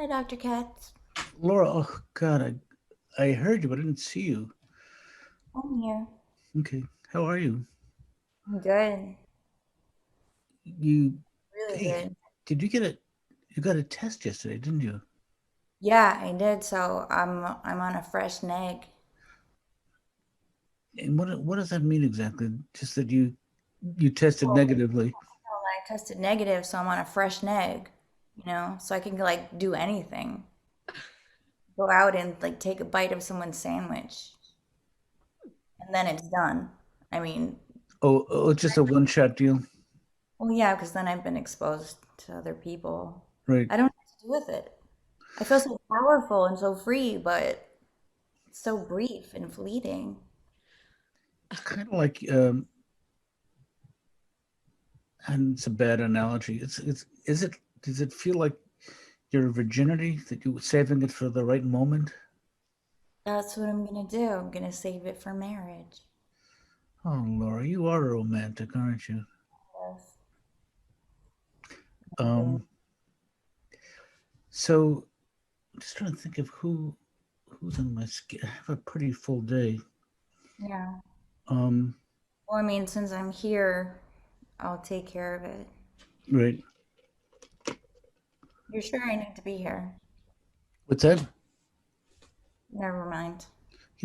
Hi, Dr. Katz. Laura, oh God, I heard you, but I didn't see you. I'm here. Okay, how are you? I'm good. You, Really hey, good. did you get a, you got a test yesterday, didn't you? Yeah, I did. So I'm on a fresh neg. And what does that mean exactly? Just that you tested Well, negatively. I tested negative, so I'm on a fresh neg, so I can like do anything. Go out and like take a bite of someone's sandwich, and then it's done. I mean, Oh, it's just a one-shot deal, well, yeah, because then I've been exposed to other people. right? I don't know what to do with it. I feel so powerful and so free, but it's so brief and fleeting. It's kind of like, and it's a bad analogy. Is it? Does it feel like your virginity that you were saving it for the right moment? That's what I'm gonna do. I'm gonna save it for marriage. Oh, Laura, you are a romantic, aren't you? Yes. Um, so I'm just trying to think of who's on my schedule. I have a pretty full day. Yeah. Um, Well, I mean, since I'm here, I'll take care of it. right. You're sure I need to be here? What's that? Never mind.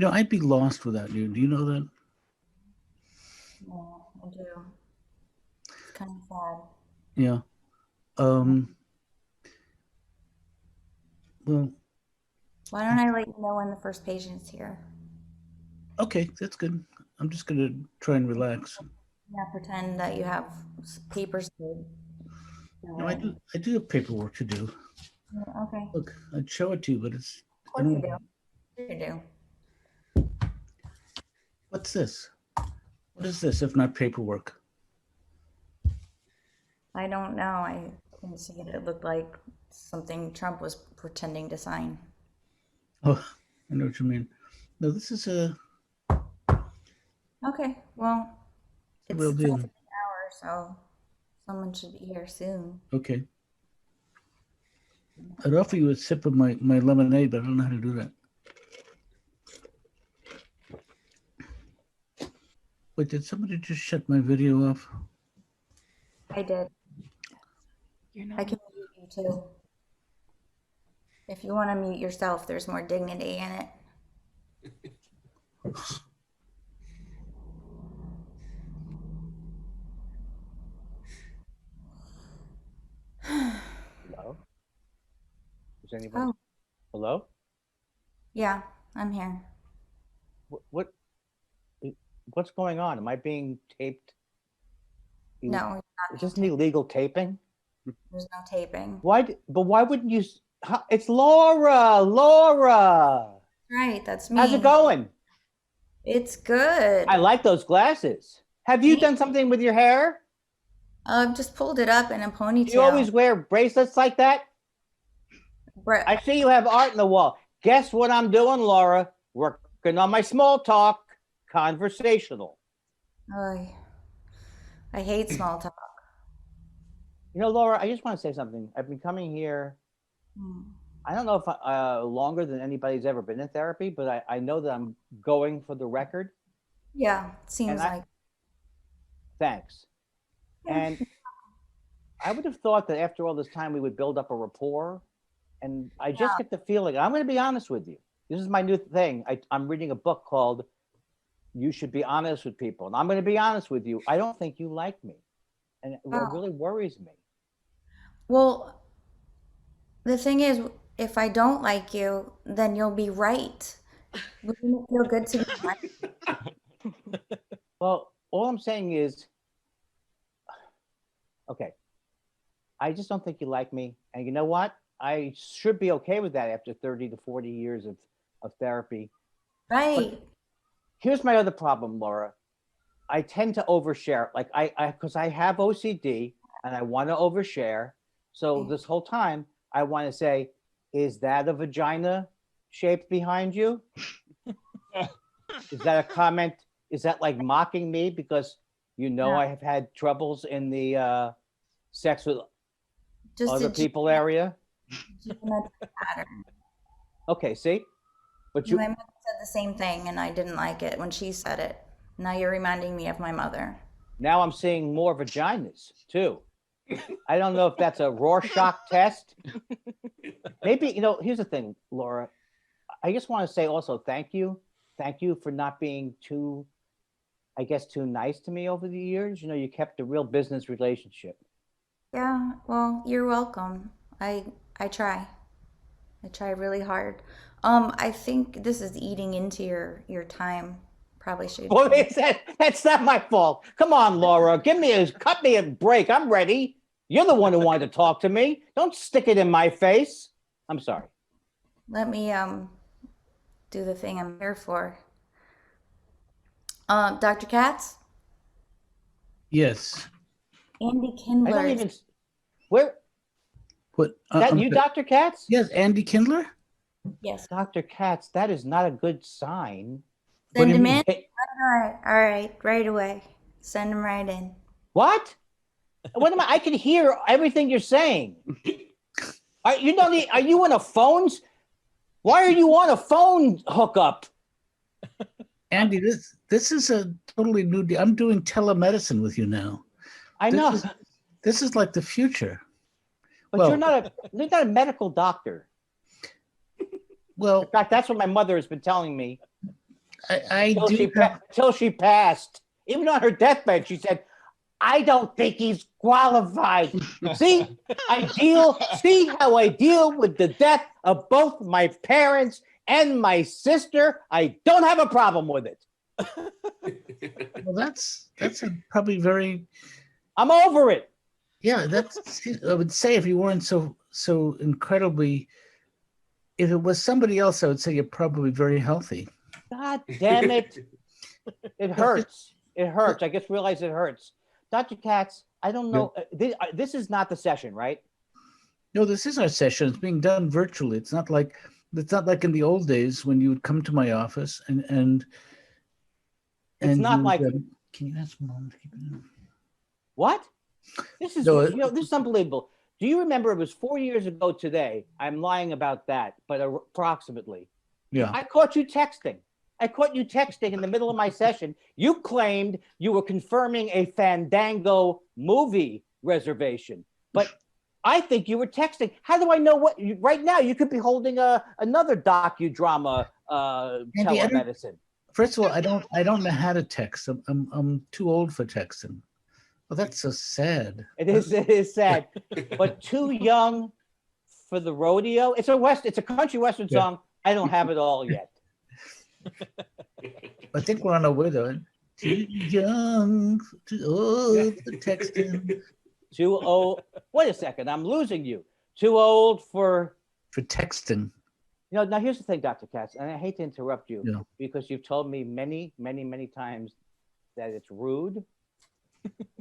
I'd be lost without you. Do you know that? No, I do. It's kind of sad. Yeah. Um, well, Why don't I let you know when the first patient's here? okay, that's good. I'm just gonna try and relax. Yeah, pretend that you have papers to fill No, I do. in. I do have paperwork to do. Yeah, okay. Look, I'd show it to you, but it's. Of I course you don't. do. Sure you do. What's this? What is this if not paperwork? I don't know. I couldn't see it. It looked like something Trump was pretending to sign. Oh, I know what you mean. No, this is a Okay, well, real it's deal. only an hour, so someone should be here soon. Okay. I'd offer you a sip of my lemonade, but I don't know how to do that. Wait, did somebody just shut my video off? I did. You're I not. can mute you too. If you want to mute yourself, there's more dignity in it. Hello? Is anybody? Oh, Hello? yeah, I'm here. What? What's going on? Am I being taped? No, You, you're not is being this an taped. illegal taping? There's no taping. Why? But why wouldn't you? It's Laura. Laura, Right, that's how's it me. going? It's I good. like those glasses. Have you Thank done something with your hair? I've just pulled it up in a Do you ponytail. always wear bracelets like that? Bre- I see you have art in the wall. Guess what I'm doing, Laura? Working on my small talk, conversational. Oy, I hate small talk. Laura, I just want to say something. I've been coming here. Hmm. I don't know if longer than anybody's ever been in therapy, but I know that I'm going for the record. Yeah, And seems I like. thanks. Yeah. And I would have thought that after all this time we would build up a rapport. And I just get the feeling. I'm going to be honest with you. This is my new thing. I'm reading a book called "You Should Be Honest with People," and I'm going to be honest with you. I don't think you like me, and it Oh, really worries me. well, the thing is, if I don't like you, then you'll be right. Wouldn't it feel good to be right? Well, all I'm saying is, okay, I just don't think you like me. And you know what? I should be okay with that after 30 to 40 years of therapy. But Right. here's my other problem, Laura. I tend to overshare. Like because I have OCD and I want to overshare. So this whole time I want to say, is that a vagina shaped behind you? Is that a comment? Is that like mocking me because No, I have had troubles in the sex with just a other people area? Geometric pattern. Okay, see? But you My mother said the same thing, and I didn't like it when she said it. Now you're reminding me of my mother. now I'm seeing more vaginas too. I don't know if that's a Rorschach test. Maybe, here's the thing, Laura. I just want to say also thank you. Thank you for not being too, I guess, too nice to me over the years. You kept a real business relationship. Yeah, well, you're welcome. I try. I try really hard. I think this is eating into your time. Probably should. Well, that's not my fault. Come on, Laura. Cut me a break. I'm ready. You're the one who wanted to talk to me. Don't stick it in my face. I'm sorry. Let me do the thing I'm here for. Dr. Katz, Yes. Andy I don't Kindler. even. Where What? that you, Dr. Katz? Yes, Andy Kindler. Yes. Dr. Katz, that is not a good sign. What do Send you him mean? in. All right, right away. Send him right in. What? What am I? I can hear everything you're saying. Are you on a phone? Why are you on a phone hookup? Andy, this is a totally new deal. I'm doing telemedicine with you now. I This know, is this is like the future. but well- you're not a medical doctor. Well, In fact, that's what my mother has been telling me I do have, till she passed. Even on her deathbed, she said, "I don't think he's qualified." See how I deal with the death of both my parents and my sister. I don't have a problem with it. well, that's probably very, I'm over it. yeah, that's, I would say if you weren't so incredibly, if it was somebody else, I would say you're probably very healthy. God damn it. It hurts. It hurts. I just realized it hurts. Dr. Katz, I don't know. This is not the session, right? No, this is our session. It's being done virtually. It's not like in the old days when you would come to my office and It's not like can you ask Mom to keep it in? what? This is No, this is unbelievable. Do you remember it was 4 years ago today? I'm lying about that, but approximately. Yeah. I caught you texting. I caught you texting in the middle of my session. You claimed you were confirming a Fandango movie reservation, but I think you were texting. How do I know what? Right now, you could be holding another docudrama Andy, telemedicine. First of all, I don't know how to text. I'm too old for texting. Well, that's so sad. It is sad, but too young for the rodeo. It's a country western song. I don't have it all yet. I think we're on our way though. Too young, too old for texting. Too old. Wait a second, I'm losing you. Too old for texting. Now here's the thing, Dr. Katz, and I hate to interrupt you Yeah. because you've told me many, many, many times that it's rude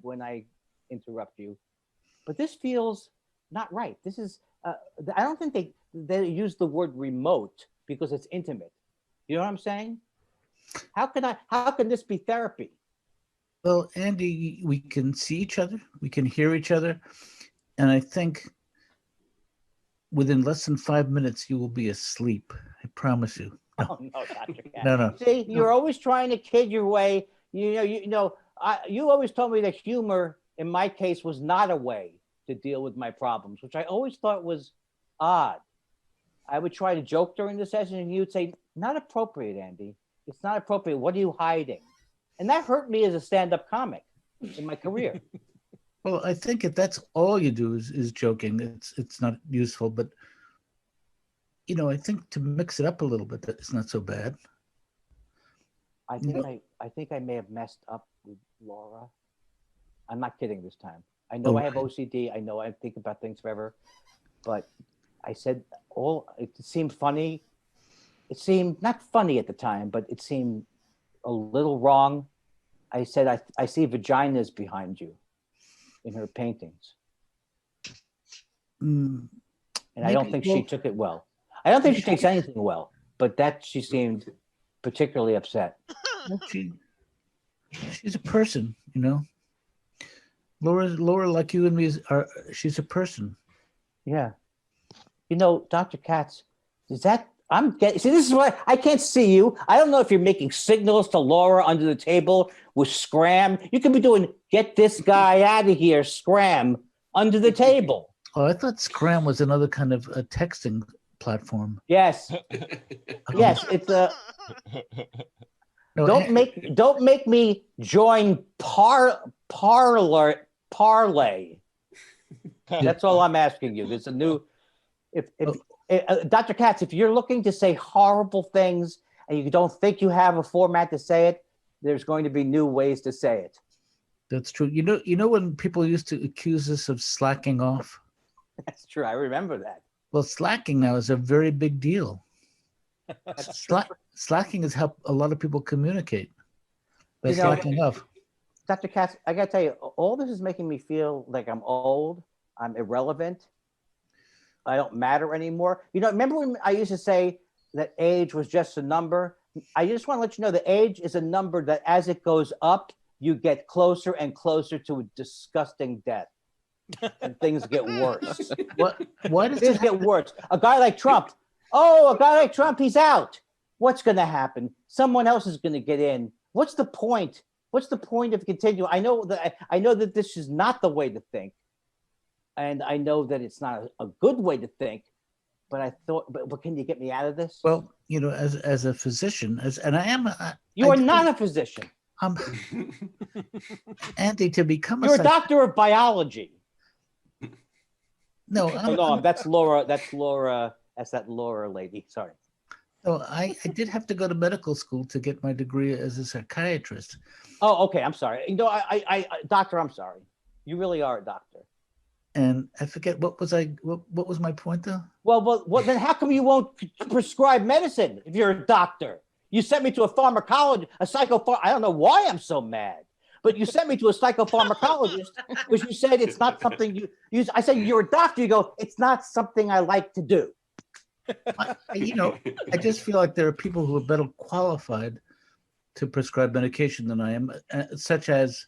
when I interrupt you, but this feels not right. This is I don't think they use the word remote because it's intimate. You know what I'm saying? How can this be therapy? Well, Andy, we can see each other, we can hear each other, and I think within less than 5 minutes you will be asleep. I promise you. No. Oh no, Dr. Katz. No. See, you're always trying to kid your way. You always told me that humor, in my case, was not a way to deal with my problems, which I always thought was odd. I would try to joke during the session, and you would say, "Not appropriate, Andy. It's not appropriate. What are you hiding?" And that hurt me as a stand-up comic in my career. Well, I think if that's all you do is joking, it's not useful. But I think to mix it up a little bit, it's not so bad. I think I may have messed up with Laura. I'm not kidding this time. I know I have OCD. I know I think about things forever, but I said it seemed funny. It seemed not funny at the time, but it seemed a little wrong. I said, I see vaginas behind you in her paintings. And I don't think she took it well. I don't think she takes anything well, but she seemed particularly upset. Well, she's a person, Laura, like you and me, she's a person. Yeah. Dr. Katz, is that I'm getting see this is what I can't see you. I don't know if you're making signals to Laura under the table with scram. You could be doing get this guy out of here, scram under the table. Oh, I thought Scram was another kind of a texting platform. Yes. Yes, it's a No, don't make me join parlay. That's all I'm asking you. There's a new if Dr. Katz, if you're looking to say horrible things and you don't think you have a format to say it, there's going to be new ways to say it. that's true. You know when people used to accuse us of slacking off? That's true. I remember that. Well, slacking now is a very big deal. Slacking has helped a lot of people communicate. By slacking off. Dr. Katz, I got to tell you, all this is making me feel like I'm old, I'm irrelevant, I don't matter anymore. Remember when I used to say that age was just a number? I just want to let you know that age is a number that as it goes up, you get closer and closer to a disgusting death. And things get worse. Why does things get worse? A guy like Trump, he's out. What's going to happen? Someone else is going to get in. What's the point? What's the point of continuing? I know that this is not the way to think. And I know that it's not a good way to think, but but can you get me out of this? Well, as a physician, and I am. You are not a physician. Andy, to become You're a doctor of biology. No, that's Laura. That's Laura. That's that Laura lady. Sorry. No, I did have to go to medical school to get my degree as a psychiatrist. Oh, okay. I'm sorry. I doctor, I'm sorry. You really are a doctor. And I forget what was my point though? Well, then how come you won't prescribe medicine if you're a doctor? You sent me to a pharmacologist, I don't know why I'm so mad, but you sent me to a psychopharmacologist because you said it's not something you use. I said, you're a doctor. You go, it's not something I like to do. I just feel like there are people who are better qualified to prescribe medication than I am, such as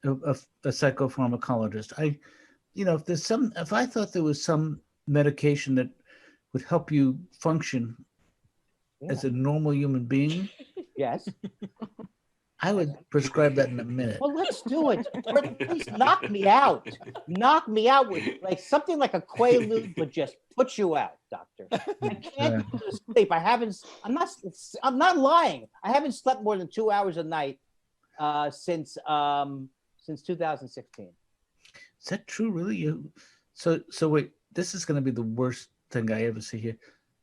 a psychopharmacologist. If I thought there was some medication that would help you function as a normal human being, yes, I would prescribe that in a minute. Well, let's do it. Please knock me out. Knock me out with something like a Quaalude would just put you out, doctor. I can't go to sleep. I'm not lying. I haven't slept more than 2 hours a night since 2016. Is that true, really? So wait, this is going to be the worst thing I ever see here.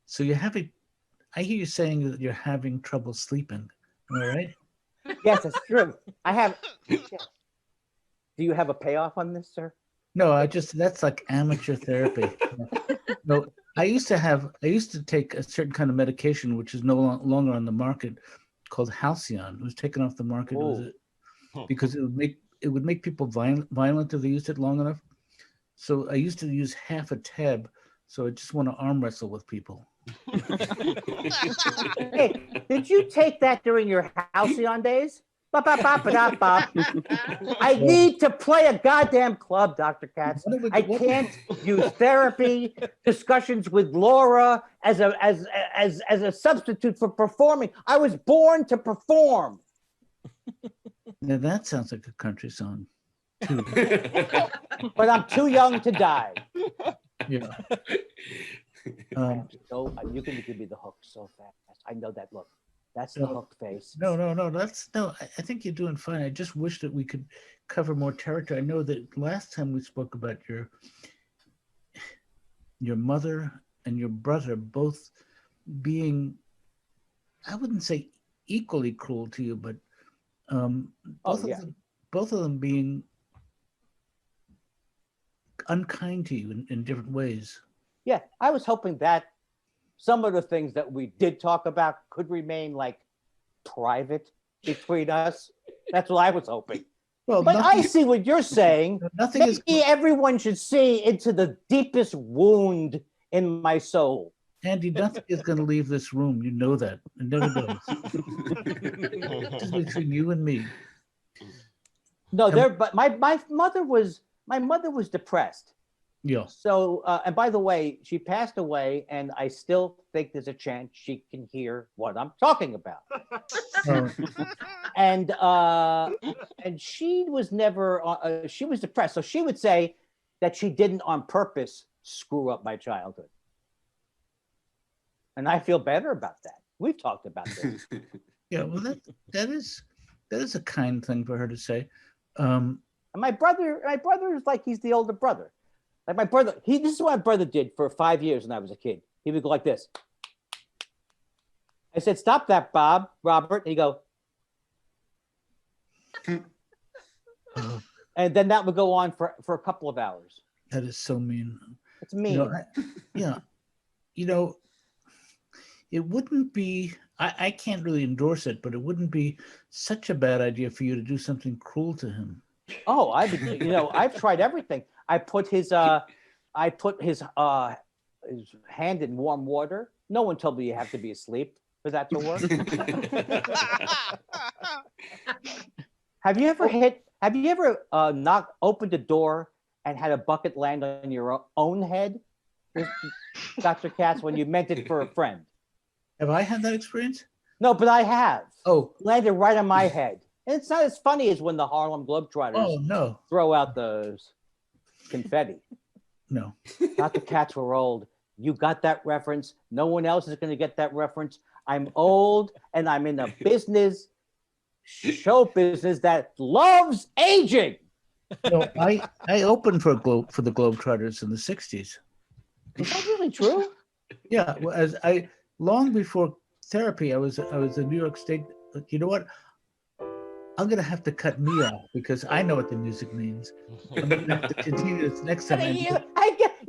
So I hear you saying that you're having trouble sleeping. Am I right? Yes, it's true. I have. Do you have a payoff on this, sir? No, that's like amateur therapy. No, I used to take a certain kind of medication, which is no longer on the market, called Halcyon. It was taken off the market because it would make people violent if they used it long enough. So I used to use half a tab. So I just want to arm wrestle with people. Hey, did you take that during your halcyon days? I need to play a goddamn club, Dr. Katz. I can't use therapy, discussions with Laura as a substitute for performing. I was born to perform. Now that sounds like a country song, too. But I'm too young to die. Yeah. You can give me the hook so fast. I know that look. That's the hook face. No. I think you're doing fine. I just wish that we could cover more territory. I know that last time we spoke about your mother and your brother both being, I wouldn't say equally cruel to you, but both of them being unkind to you in different ways. Yeah, I was hoping that some of the things that we did talk about could remain private between us. That's what I was hoping. Well, but I see what you're saying. Maybe everyone should see into the deepest wound in my soul. Andy, nothing is going to leave this room. You know that. It never does. It's between you and me. No, but my mother was depressed. Yeah. So, and by the way, she passed away, and I still think there's a chance she can hear what I'm talking about. Oh, And she was never she was depressed, so she would say that she didn't on purpose screw up my childhood, and I feel better about that. We've talked about this. yeah. Well, that is a kind thing for her to say. And my brother is like, he's the older brother. Like my brother, this is what my brother did for 5 years when I was a kid. He would go like this. I said, "Stop that, Robert." And he'd go, Oh, and then that would go on for a couple of hours. that is so mean. It's mean. You know, yeah. You know, it wouldn't be. I can't really endorse it, but it wouldn't be such a bad idea for you to do something cruel to him. Oh, I've tried everything. I put his hand in warm water. No one told me you have to be asleep for that to work. Have you ever opened a door and had a bucket land on your own head, Dr. Katz, when you meant it for a friend? Have I had that experience? No, but I have. Oh, Landed right on my head. And it's not as funny as when the Harlem Globetrotters oh no, throw out the confetti. no. Dr. Katz, we're old. You got that reference. No one else is going to get that reference. I'm old, and I'm in a show business that loves aging. No, I opened for the Globetrotters in the '60s. Is that really true? Yeah, well, long before therapy, I was in New York State. You know what? I'm gonna have to cut me off because I know what the music means. I'm gonna have to continue this next time.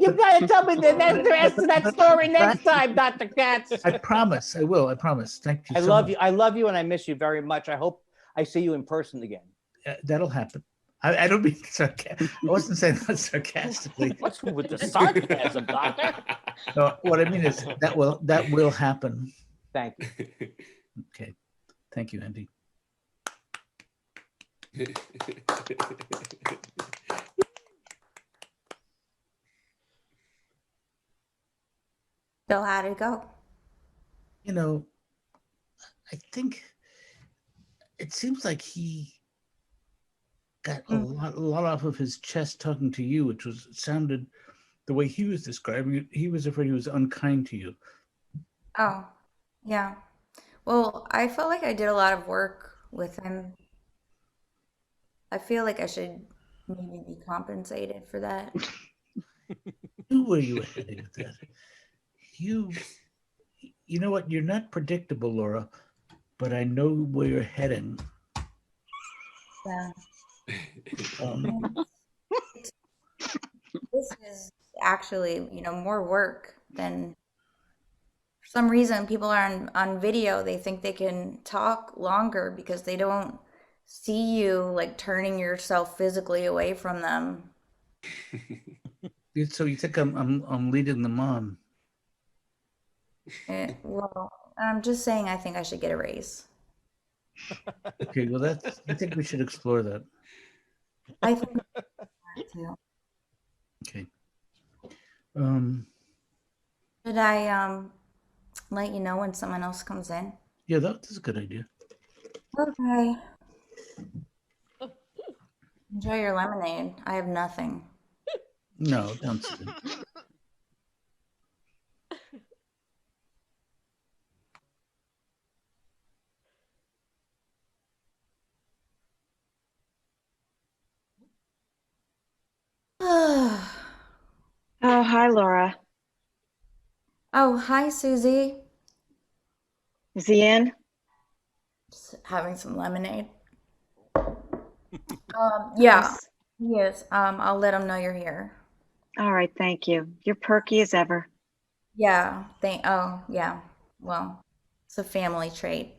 You gotta tell me the rest of that story next time, Dr. Katz. I promise. I will. I promise. Thank you. I so love much. you. I love you, and I miss you very much. I hope I see you in person again. That'll happen. I don't mean sarcastic. I wasn't saying that sarcastically. What's with the sarcasm, Doctor? No, what I mean is that will happen. Thank you. Okay. Thank you, Andy. So how'd it go? You know, I think it seems like he got a lot off of his chest talking to you, which sounded the way he was describing it. He was afraid he was unkind to you. Oh, yeah. Well, I felt like I did a lot of work with him. I feel like I should maybe be compensated for that. Knew where you were heading with that. You know what? You're not predictable, Laura, but I know where you're heading. Yeah. This is actually, more work than for some reason people are on video, they think they can talk longer because they don't see you like turning yourself physically away from them. So you think I'm leading them on? Well, I'm just saying I think I should get a raise. Okay, well I think we should explore that. I think I too. Okay. Should I let you know when someone else comes in? Yeah, that's a good idea. Okay. Enjoy your lemonade. I have nothing. No, don't say Oh, Oh, hi, Laura. hi, Susie. Is he in? Just having some lemonade. Yeah, Yes. he is. I'll let him know you're here. All right, thank you. You're perky as ever. Yeah, oh, yeah. Well, it's a family trait.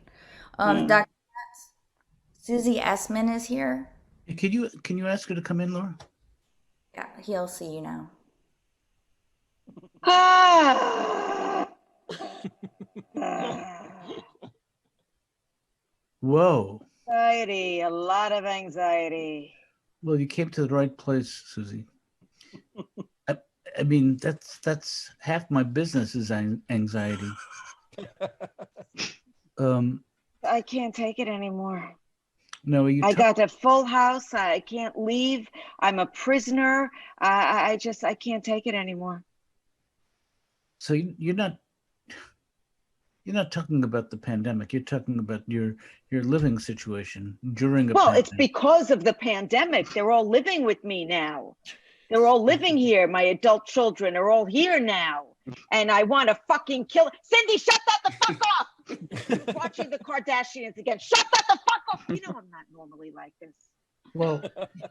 Mm. Dr. Katz, Susie Essman is here. Can you ask her to come in, Laura? Yeah, he'll see you now. Ah! Whoa. Anxiety, a lot of anxiety. Well, you came to the right place, Susie. I mean, that's half my business is anxiety. I can't take it anymore. No, you I got a full house. I can't leave. I'm a prisoner. I can't take it anymore. so you're not talking about the pandemic. You're talking about your living situation during a Well, pandemic. it's because of the pandemic. They're all living with me now. They're all living here. My adult children are all here now. And I want to fucking kill. Cindy, shut that the fuck off. Watching the Kardashians again. Shut that the fuck off. You know I'm not normally like this. Well,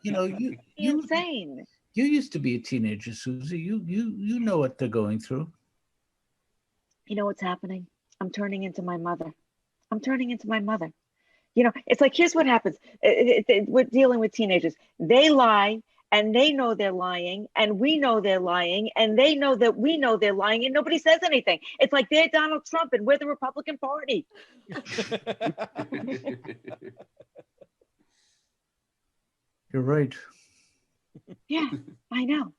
you Insane. you used to be a teenager, Susie. You know what they're going through. You know what's happening? I'm turning into my mother. I'm turning into my mother. You know, it's like, here's what happens. We're dealing with teenagers. They lie and they know they're lying and we know they're lying and they know that we know they're lying and nobody says anything. It's like they're Donald Trump and we're the Republican Party. You're right. Yeah, I know.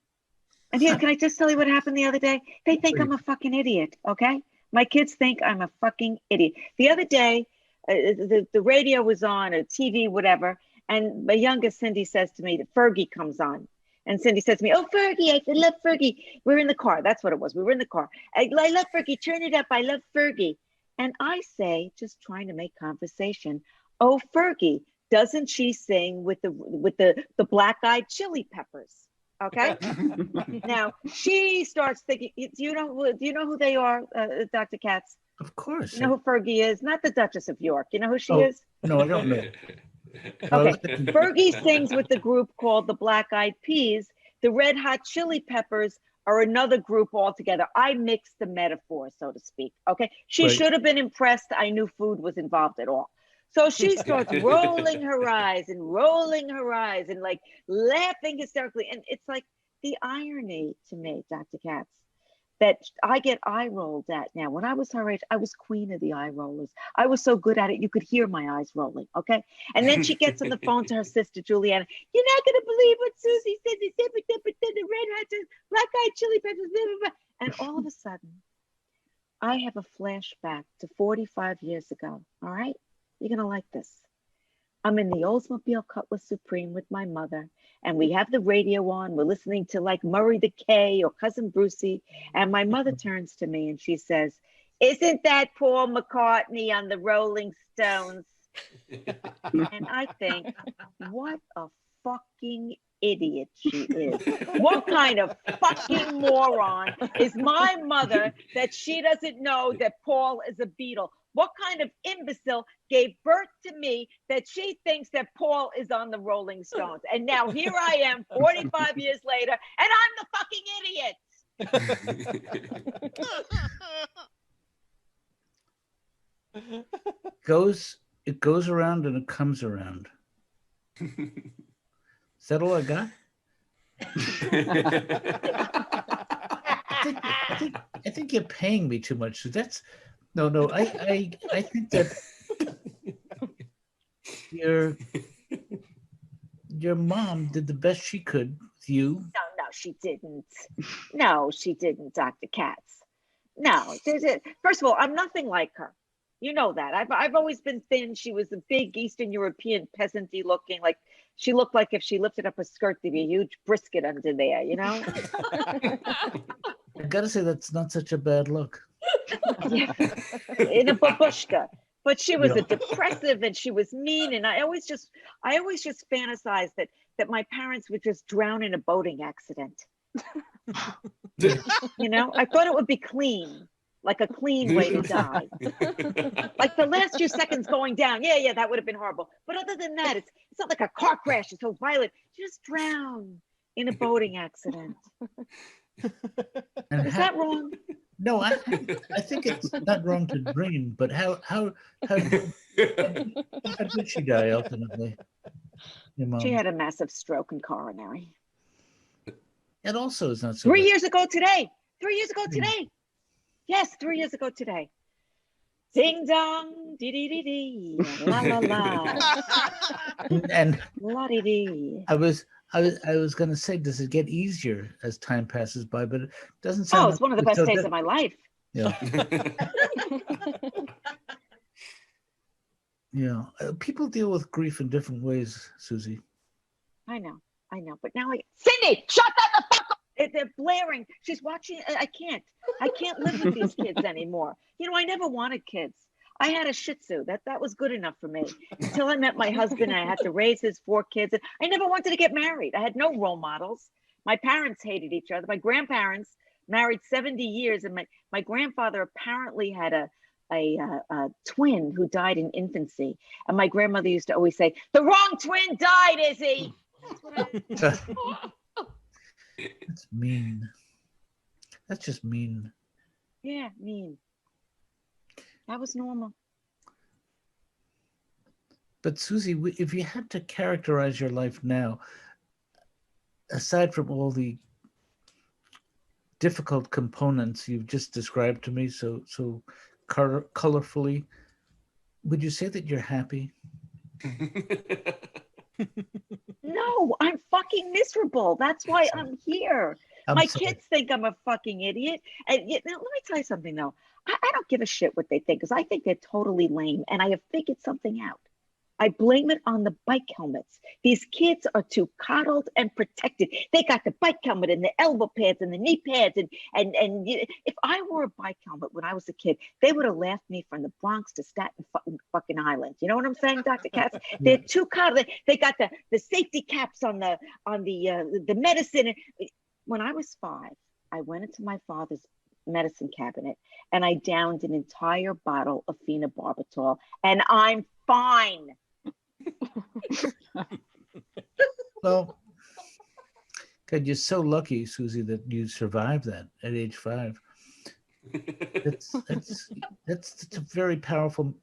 And here, can I just tell you what happened the other day? They think I'm a fucking idiot, okay? My kids think I'm a fucking idiot. The other day, the radio was on, or TV, whatever, and my youngest Cindy says to me that Fergie comes on. And Cindy says to me, oh, Fergie, I love Fergie. We're in the car. That's what it was. We were in the car. I love Fergie. Turn it up. I love Fergie. And I say, just trying to make conversation, oh, Fergie, doesn't she sing with the black-eyed chili peppers? Okay. Now she starts thinking. Do you know who they are, Dr. Katz? Of course. You know who Fergie is? Not the Duchess of York. You know who she is? No, I don't know. Okay. Fergie sings with the group called the Black Eyed Peas. The Red Hot Chili Peppers are another group altogether. I mixed the metaphor, so to speak. Okay. She should have been impressed. I knew food was involved at all. So she starts rolling her eyes and like laughing hysterically. And it's like the irony to me, Dr. Katz, that I get eye rolled at now. When I was her age, I was queen of the eye rollers. I was so good at it, you could hear my eyes rolling, okay? And then she gets on the phone to her sister, Juliana. You're not going to believe what Susie said. The Red Hot, Black Eyed Chili Peppers, blah, blah, blah. And all of a sudden, I have a flashback to 45 years ago, all right? You're going to like this. I'm in the Oldsmobile Cutlass Supreme with my mother, and we have the radio on. We're listening to like Murray the K or Cousin Brucey. And my mother turns to me and she says, isn't that Paul McCartney on the Rolling Stones? And I think, what a fucking idiot she is. What kind of fucking moron is my mother that she doesn't know that Paul is a Beatle? What kind of imbecile gave birth to me that she thinks that Paul is on the Rolling Stones? And now here I am 45 years later, and I'm the fucking idiot. It goes around and it comes around. Is that all I got? I think you're paying me too much. So that's no. I think that your mom did the best she could with you. No, she didn't. No, she didn't, Dr. Katz. No, first of all, I'm nothing like her. You know that. I've always been thin. She was a big Eastern European peasanty looking, like she looked like if she lifted up a skirt, there'd be a huge brisket under there, you know? I gotta say that's not such a bad look. Yeah. In a babushka. But she was a depressive and she was mean. And I always just fantasized that my parents would just drown in a boating accident. You know, I thought it would be clean. Like a clean way to die. Like the last few seconds going down. Yeah, that would have been horrible. But other than that, it's not like a car crash. It's so violent. You just drown in a boating accident. And Is that wrong? No, I think it's not wrong to dream, but how did she die ultimately? Your mom. She had a massive stroke and coronary. It also is not so 3 bad. years ago today. 3 years ago today. Yes, 3 years ago today. Ding dong, dee dee dee dee, la la la, And la dee dee. I was I was going to say, does it get easier as time passes by? But it doesn't Oh, sound it's like one of the it's best so days of my life. Yeah, yeah. People deal with grief in different ways, Susie. I know. But now Cindy, shut that the fuck up. They're blaring. She's watching. I can't live with these kids anymore. I never wanted kids. I had a Shih Tzu. That was good enough for me until I met my husband. I had to raise his 4 kids. I never wanted to get married. I had no role models. My parents hated each other. My grandparents married 70 years, and my grandfather apparently had a twin who died in infancy. And my grandmother used to always say, "The wrong twin died, Izzy." That's what That's mean. That's just mean. Yeah, mean. That was normal. But Susie, if you had to characterize your life now, aside from all the difficult components you've just described to me so colorfully, would you say that you're happy? No, I'm fucking miserable. That's why I'm here. I'm My sorry. kids think I'm a fucking idiot. And let me tell you something though. I don't give a shit what they think because I think they're totally lame and I have figured something out. I blame it on the bike helmets. These kids are too coddled and protected. They got the bike helmet and the elbow pads and the knee pads. If I wore a bike helmet when I was a kid, they would have laughed me from the Bronx to Staten fucking Island. You know what I'm saying, Dr. Katz? They're too coddled. They got the safety caps on the medicine. When I was 5, I went into my father's medicine cabinet and I downed an entire bottle of phenobarbital and I'm fine. Well, God, you're so lucky, Susie, that you survived that at age 5. That's a very powerful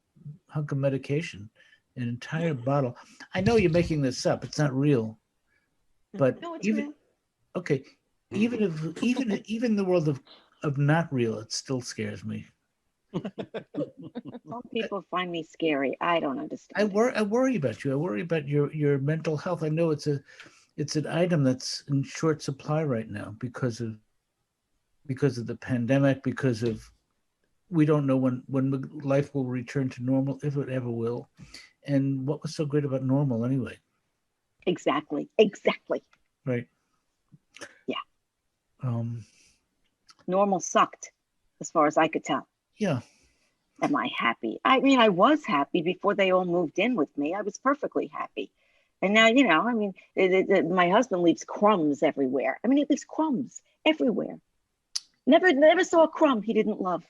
hunk of medication, an entire bottle. I know you're making this up; it's not real. But No, it's even real. okay, even the world of not real, it still scares me. Some people find me scary. I don't I understand. worry about you. I worry about your mental health. I know it's an item that's in short supply right now because of the pandemic, because of we don't know when life will return to normal, if it ever will. And what was so great about normal anyway? Exactly. Right. Yeah. Um, Normal sucked, as far as I could tell. yeah. Am I happy? I mean, I was happy before they all moved in with me. I was perfectly happy. And now, I mean, my husband leaves crumbs everywhere. I mean, he leaves crumbs everywhere. Never saw a crumb he didn't love.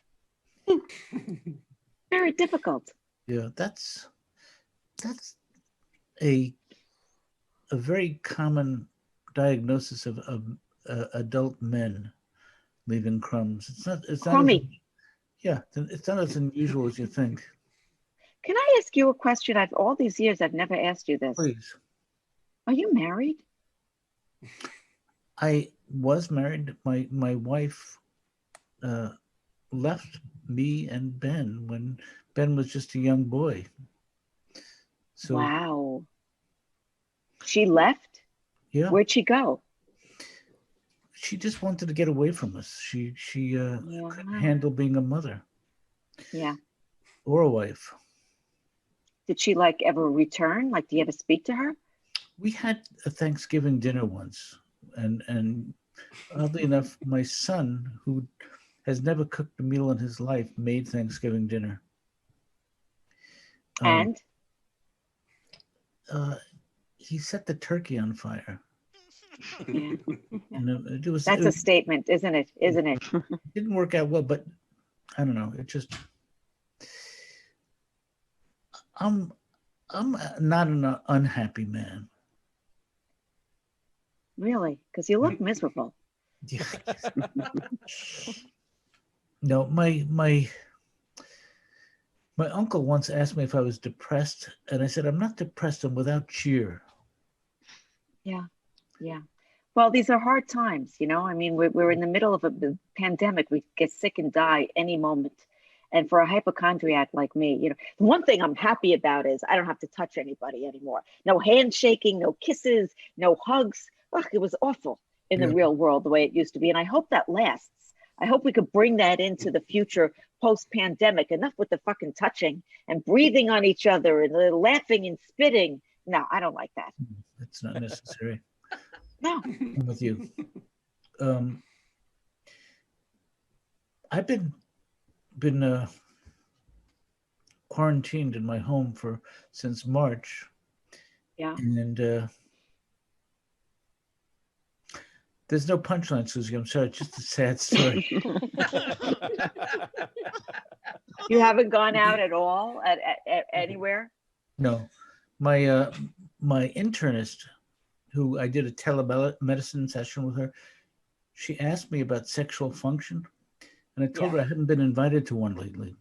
Very difficult. Yeah. That's a very common diagnosis of adult men leaving crumbs. It's not as, Crummy. yeah, it's not as unusual as you think. Can I ask you a question? All these years, I've never asked you this. Please. Are you married? I was married. My wife left me and Ben when Ben was just a young boy. So Wow. She left? yeah, Where'd she go? she just wanted to get away from us. She Yeah. couldn't handle being a mother Yeah. or a wife. Did she ever return? Do you ever speak to her? We had a Thanksgiving dinner once, and oddly enough, my son, who has never cooked a meal in his life, made Thanksgiving dinner. And He set the turkey on fire. yeah. And That's a statement, isn't it? Isn't it? it didn't work out well, but I don't know. It just I'm not an unhappy man. Really? Because you look miserable. Yeah. No, my uncle once asked me if I was depressed, and I said I'm not depressed. I'm without cheer. Yeah. Yeah. Well, these are hard times, I mean, we're in the middle of a pandemic. We get sick and die any moment. And for a hypochondriac like me, you know, the one thing I'm happy about is I don't have to touch anybody anymore. No handshaking, no kisses, no hugs. Ugh, it was awful in the Yeah. real world the way it used to be. And I hope that lasts. I hope we could bring that into the future post-pandemic. Enough with the fucking touching and breathing on each other and laughing and spitting. No, I don't like that. It's not necessary. No. I'm with you. I've been quarantined in my home since March, Yeah. and there's no punchline, Susie. I'm sorry, it's just a sad story. You haven't gone out at all at anywhere? No, my my internist, who I did a telemedicine session with her, she asked me about sexual function, and I told her I hadn't been invited to one lately.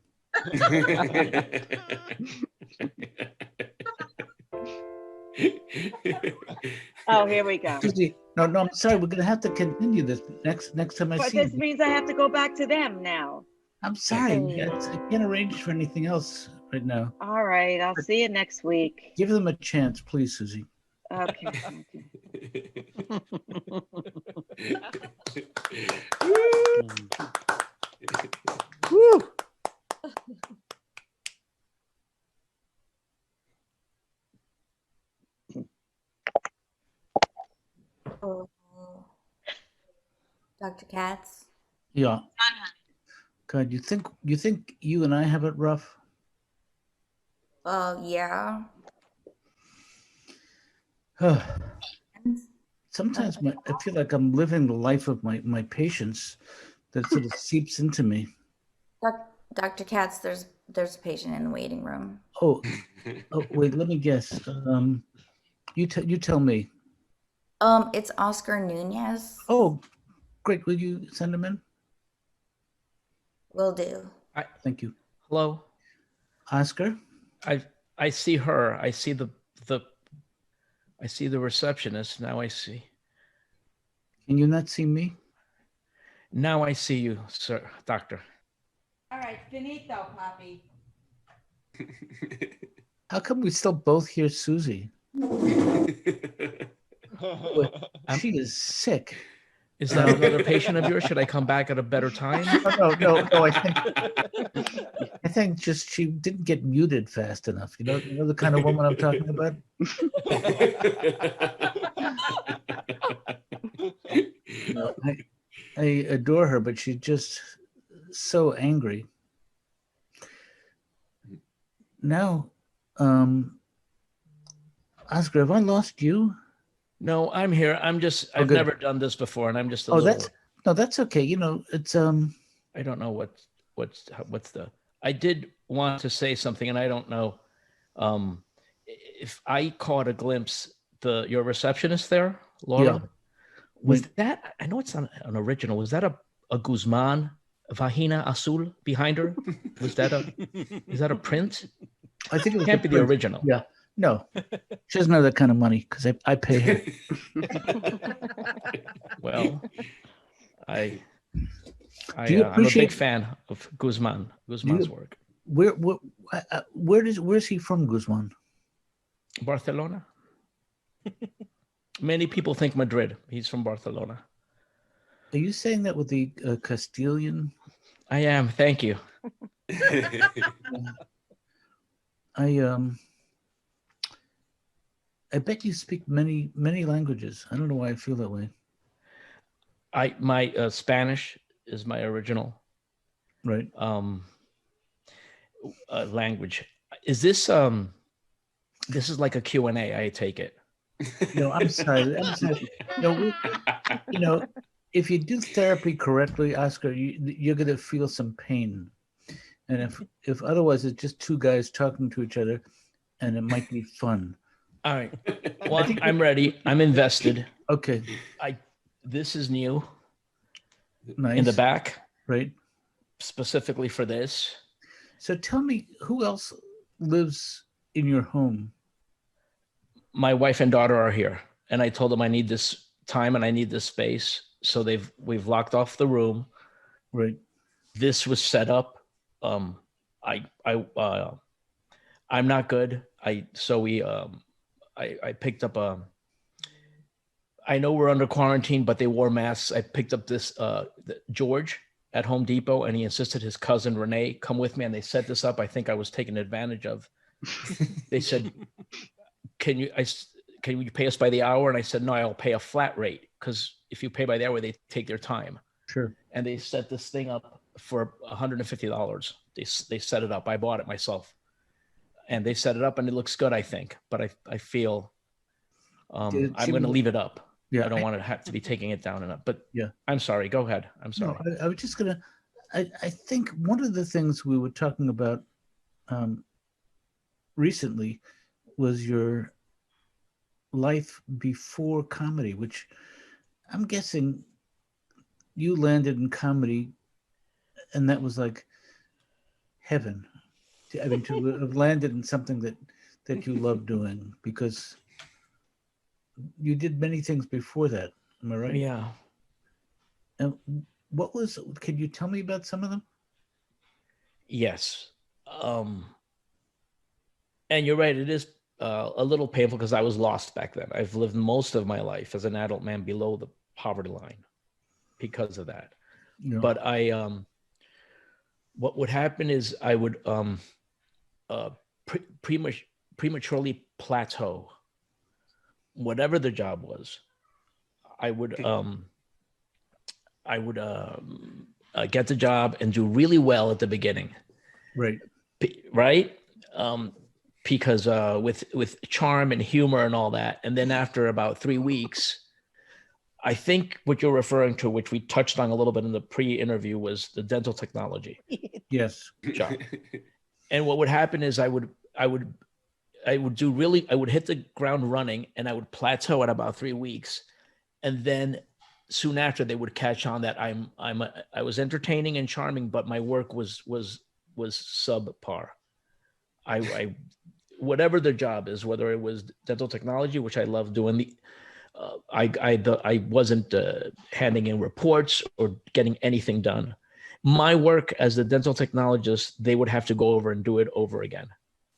Oh, here we go. Susie, no, I'm sorry. We're gonna have to continue this next time I But see this you. means I have to go back to them now. I'm sorry. I can't arrange for anything else right now. All right, I'll see you next week. Give them a chance, please, Susie. Okay. Woo! Oh, Dr. Katz. Yeah. God, you think you and I have it rough? Yeah. Sometimes I feel like I'm living the life of my patients that sort of seeps into me. Dr. Katz, there's a patient in the waiting room. Oh, wait, let me guess. You tell me. It's Oscar Nunez. Oh, great. Will you send him in? Will do. Thank you. Hello. Oscar? I see her. I see the receptionist. Now I see. Can you not see me? Now I see you, sir, doctor. All right, finito, Poppy. How come we still both hear Susie? She is sick. Is that another patient of yours? Should I come back at a better time? No. I think just she didn't get muted fast enough. You know the kind of woman I'm talking about. I adore her, but she's just so angry. Now, Oscar, have I lost you? No, I'm here. I've good. never done this before, and I'm just a little. That's okay. You know, it's I don't know what's the. I did want to say something, and I don't know if I caught a glimpse. Your receptionist there, Laura, Yeah. was that? I know it's not an original. Was that a Guzman Vagina Azul behind her? Is that a print? I think it Can't be the original. Yeah. No, she doesn't have that kind of money because I pay her. Well, I'm you a appreciate- big fan of Guzman's work. Where's he from, Guzman? Barcelona. Many people think Madrid. He's from Barcelona. Are you saying that with the Castilian? I am. Thank you. I bet you speak many languages. I don't know why I feel that way. My Spanish is my original Right. Language. Is this this is like a Q&A, I take it. No, I'm sorry. No, if you do therapy correctly, Oscar, you're going to feel some pain. And if otherwise, it's just two guys talking to each other, and it might be fun. All right. Well, I'm ready. I'm invested. Okay. This is new Nice. in the back, Right. specifically for this. So tell me, who else lives in your home? My wife and daughter are here, and I told them I need this time and I need this space. So we've locked off the room. Right. This was set up I'm not good. I picked up I know we're under quarantine, but they wore masks. I picked up this George at Home Depot, and he insisted his cousin Renee come with me, and they set this up. I think I was taken advantage of. They said, can you pay us by the hour? And I said, no, I'll pay a flat rate, because if you pay by the hour, they take their time. Sure. And they set this thing up for $150. They set it up. I bought it myself, and they set it up, and it looks good, I think. But I feel I'm going to leave it up. Yeah, I don't want to have to be taking it down and up. But yeah, I'm sorry. Go ahead. I'm sorry. No, I was just gonna. I think one of the things we were talking about recently was your life before comedy, which I'm guessing you landed in comedy, and that was like heaven. I mean, to have landed in something that you love doing, because you did many things before that. Am I right? Yeah. And can you tell me about some of them? Yes. And you're right. It is a little painful, because I was lost back then. I've lived most of my life as an adult man below the poverty line because of that. Yeah. But what would happen is I would prematurely plateau. Whatever the job was, I would get the job and do really well at the beginning. Right. Right. Because with charm and humor and all that. And then after about 3 weeks, I think what you're referring to, which we touched on a little bit in the pre-interview, was the dental technology Yes. job. And what would happen is I would hit the ground running, and I would plateau at about 3 weeks. And then soon after, they would catch on that I was entertaining and charming, but my work was subpar. I whatever the job is, whether it was dental technology, which I love doing, I wasn't handing in reports or getting anything done. My work as the dental technologist, they would have to go over and do it over again.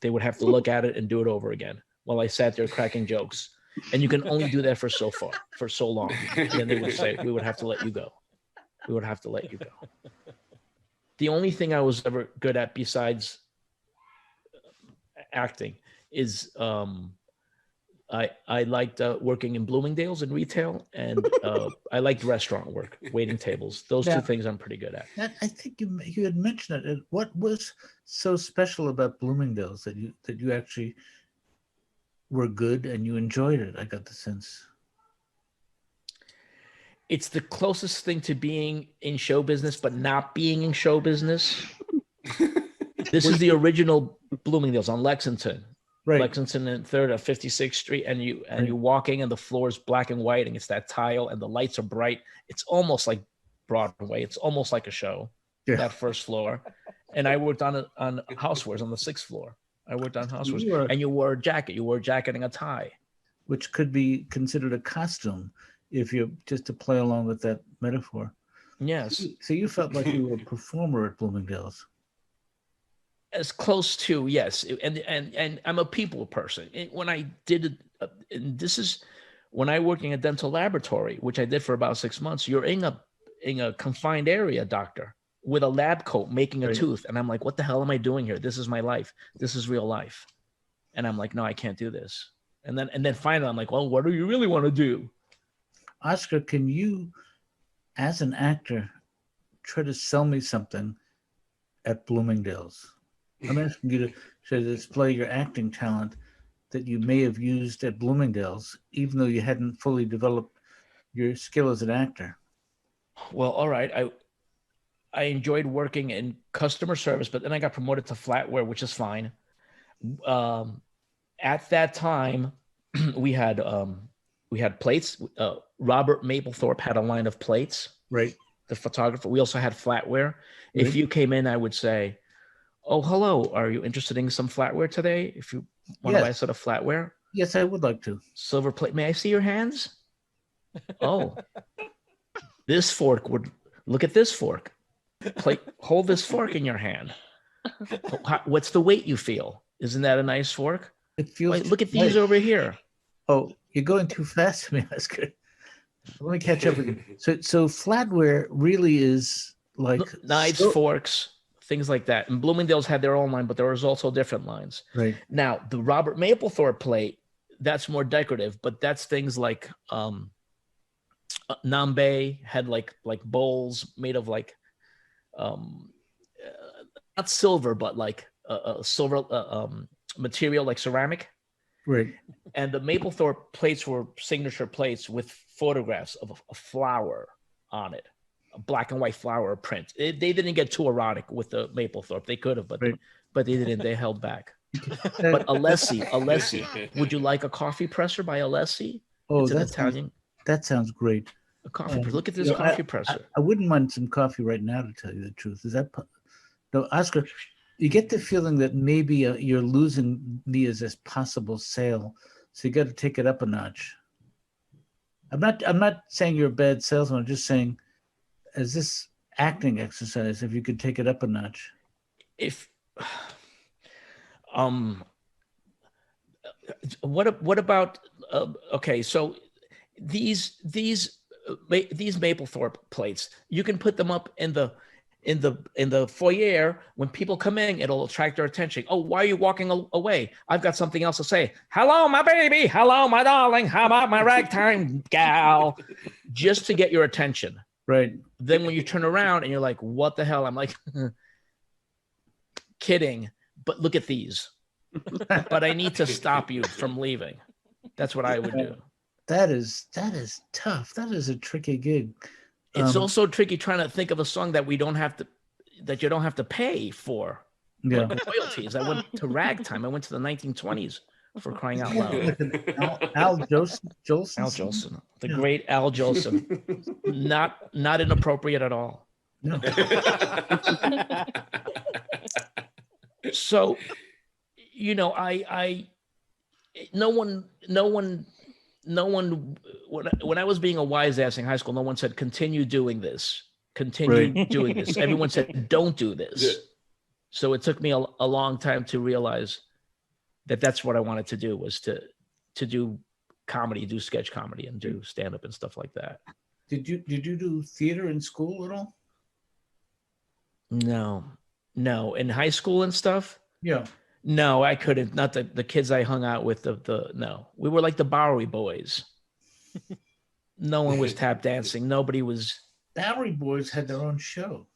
They would have to look at it and do it over again while I sat there cracking jokes. And you can only do that for so long. And then they would say, we would have to let you go. We would have to let you go. The only thing I was ever good at besides acting is I liked working in Bloomingdale's in retail, and I liked restaurant work, waiting tables. Those two things I'm pretty good at. I think you had mentioned it. What was so special about Bloomingdale's that you actually were good and you enjoyed it? I got the sense. It's the closest thing to being in show business, but not being in show business. This is the original Bloomingdale's on Lexington. Right. Lexington and 3rd of 56th Street, and you're walking, and the floor is black and white, and it's that tile, and the lights are bright. It's almost like Broadway. It's almost like a show. Yeah. That first floor, and I worked on housewares on the 6th floor. I worked on housewares, and you wore a jacket. You wore a jacket and a tie, which could be considered a costume if you just to play along with that metaphor. Yes. So you felt like you were a performer at Bloomingdale's. As close to, yes, and I'm a people person. When I did it, and this is when I worked in a dental laboratory, which I did for about 6 months. You're in a confined area, doctor, with a lab coat making a tooth, and I'm like, what the hell am I doing here? This is my life. This is real life, and I'm like, no, I can't do this. And then finally, I'm like, well, what do you really want to do? Oscar, can you, as an actor, try to sell me something at Bloomingdale's? I'm asking you to display your acting talent that you may have used at Bloomingdale's, even though you hadn't fully developed your skill as an actor. Well, all right. I enjoyed working in customer service, but then I got promoted to flatware, which is fine. At that time, we had plates. Robert Mapplethorpe had a line of plates. Right. The photographer. We also had flatware. Right. If you came in, I would say, oh, hello. Are you interested in some flatware today? If you want to buy a set of flatware. Yes, I would like to. Silver plate. May I see your hands? Oh, this fork would look at this fork. Hold this fork in your hand. What's the weight you feel? Isn't that a nice fork? It feels. Wait, look at these over here. Oh, you're going too fast for me, Oscar. Let me catch up with you. So flatware really is like Knives, forks, things like that. And Bloomingdale's had their own line, but there was also different lines. Right. Now, the Robert Mapplethorpe plate, that's more decorative, but that's things like Nambe had like bowls made of like not silver, but like silver material like ceramic. Right. And the Mapplethorpe plates were signature plates with photographs of a flower on it, a black and white flower print. They didn't get too erotic with the Mapplethorpe. They could have, but Right. but they didn't. They held back. But Alessi, would you like a coffee presser by Alessi? Oh, It's an that Italian. sounds great. A coffee presser. Look at this You know, coffee presser. I wouldn't mind some coffee right now, to tell you the truth. Is that no, Oscar? You get the feeling that maybe you're losing me as a possible sale, so you got to take it up a notch. I'm not saying you're a bad salesman. I'm just saying, as this acting exercise, if you could take it up a notch. If what about okay, so these Mapplethorpe plates, you can put them up in the foyer. When people come in, it'll attract their attention. Oh, why are you walking away? I've got something else to say. Hello, my baby. Hello, my darling. How about my ragtime gal? Just to get your attention. Right. Then when you turn around and you're like, what the hell? I'm like, kidding. But look at these. But I need to stop you from leaving. That's what I would do. That is tough. That is a tricky gig. It's also tricky trying to think of a song that you don't have to pay for. Yeah. Like royalties. I went to ragtime. I went to the 1920s, for crying out loud. Al Jolson. Al Jolson, the great Al Jolson. Not inappropriate at all. No. So, you know, no one. When I was being a wise ass in high school, no one said continue doing this. Doing this. Everyone said don't do this. Yeah. So it took me a long time to realize that that's what I wanted to do, was to do comedy, do sketch comedy, and do stand up and stuff like that. Did you do theater in school at all? No, in high school and stuff. Yeah. No, I couldn't. Not the kids I hung out with. No, we were like the Bowery Boys. No one was tap dancing. Nobody was. Bowery Boys had their own show.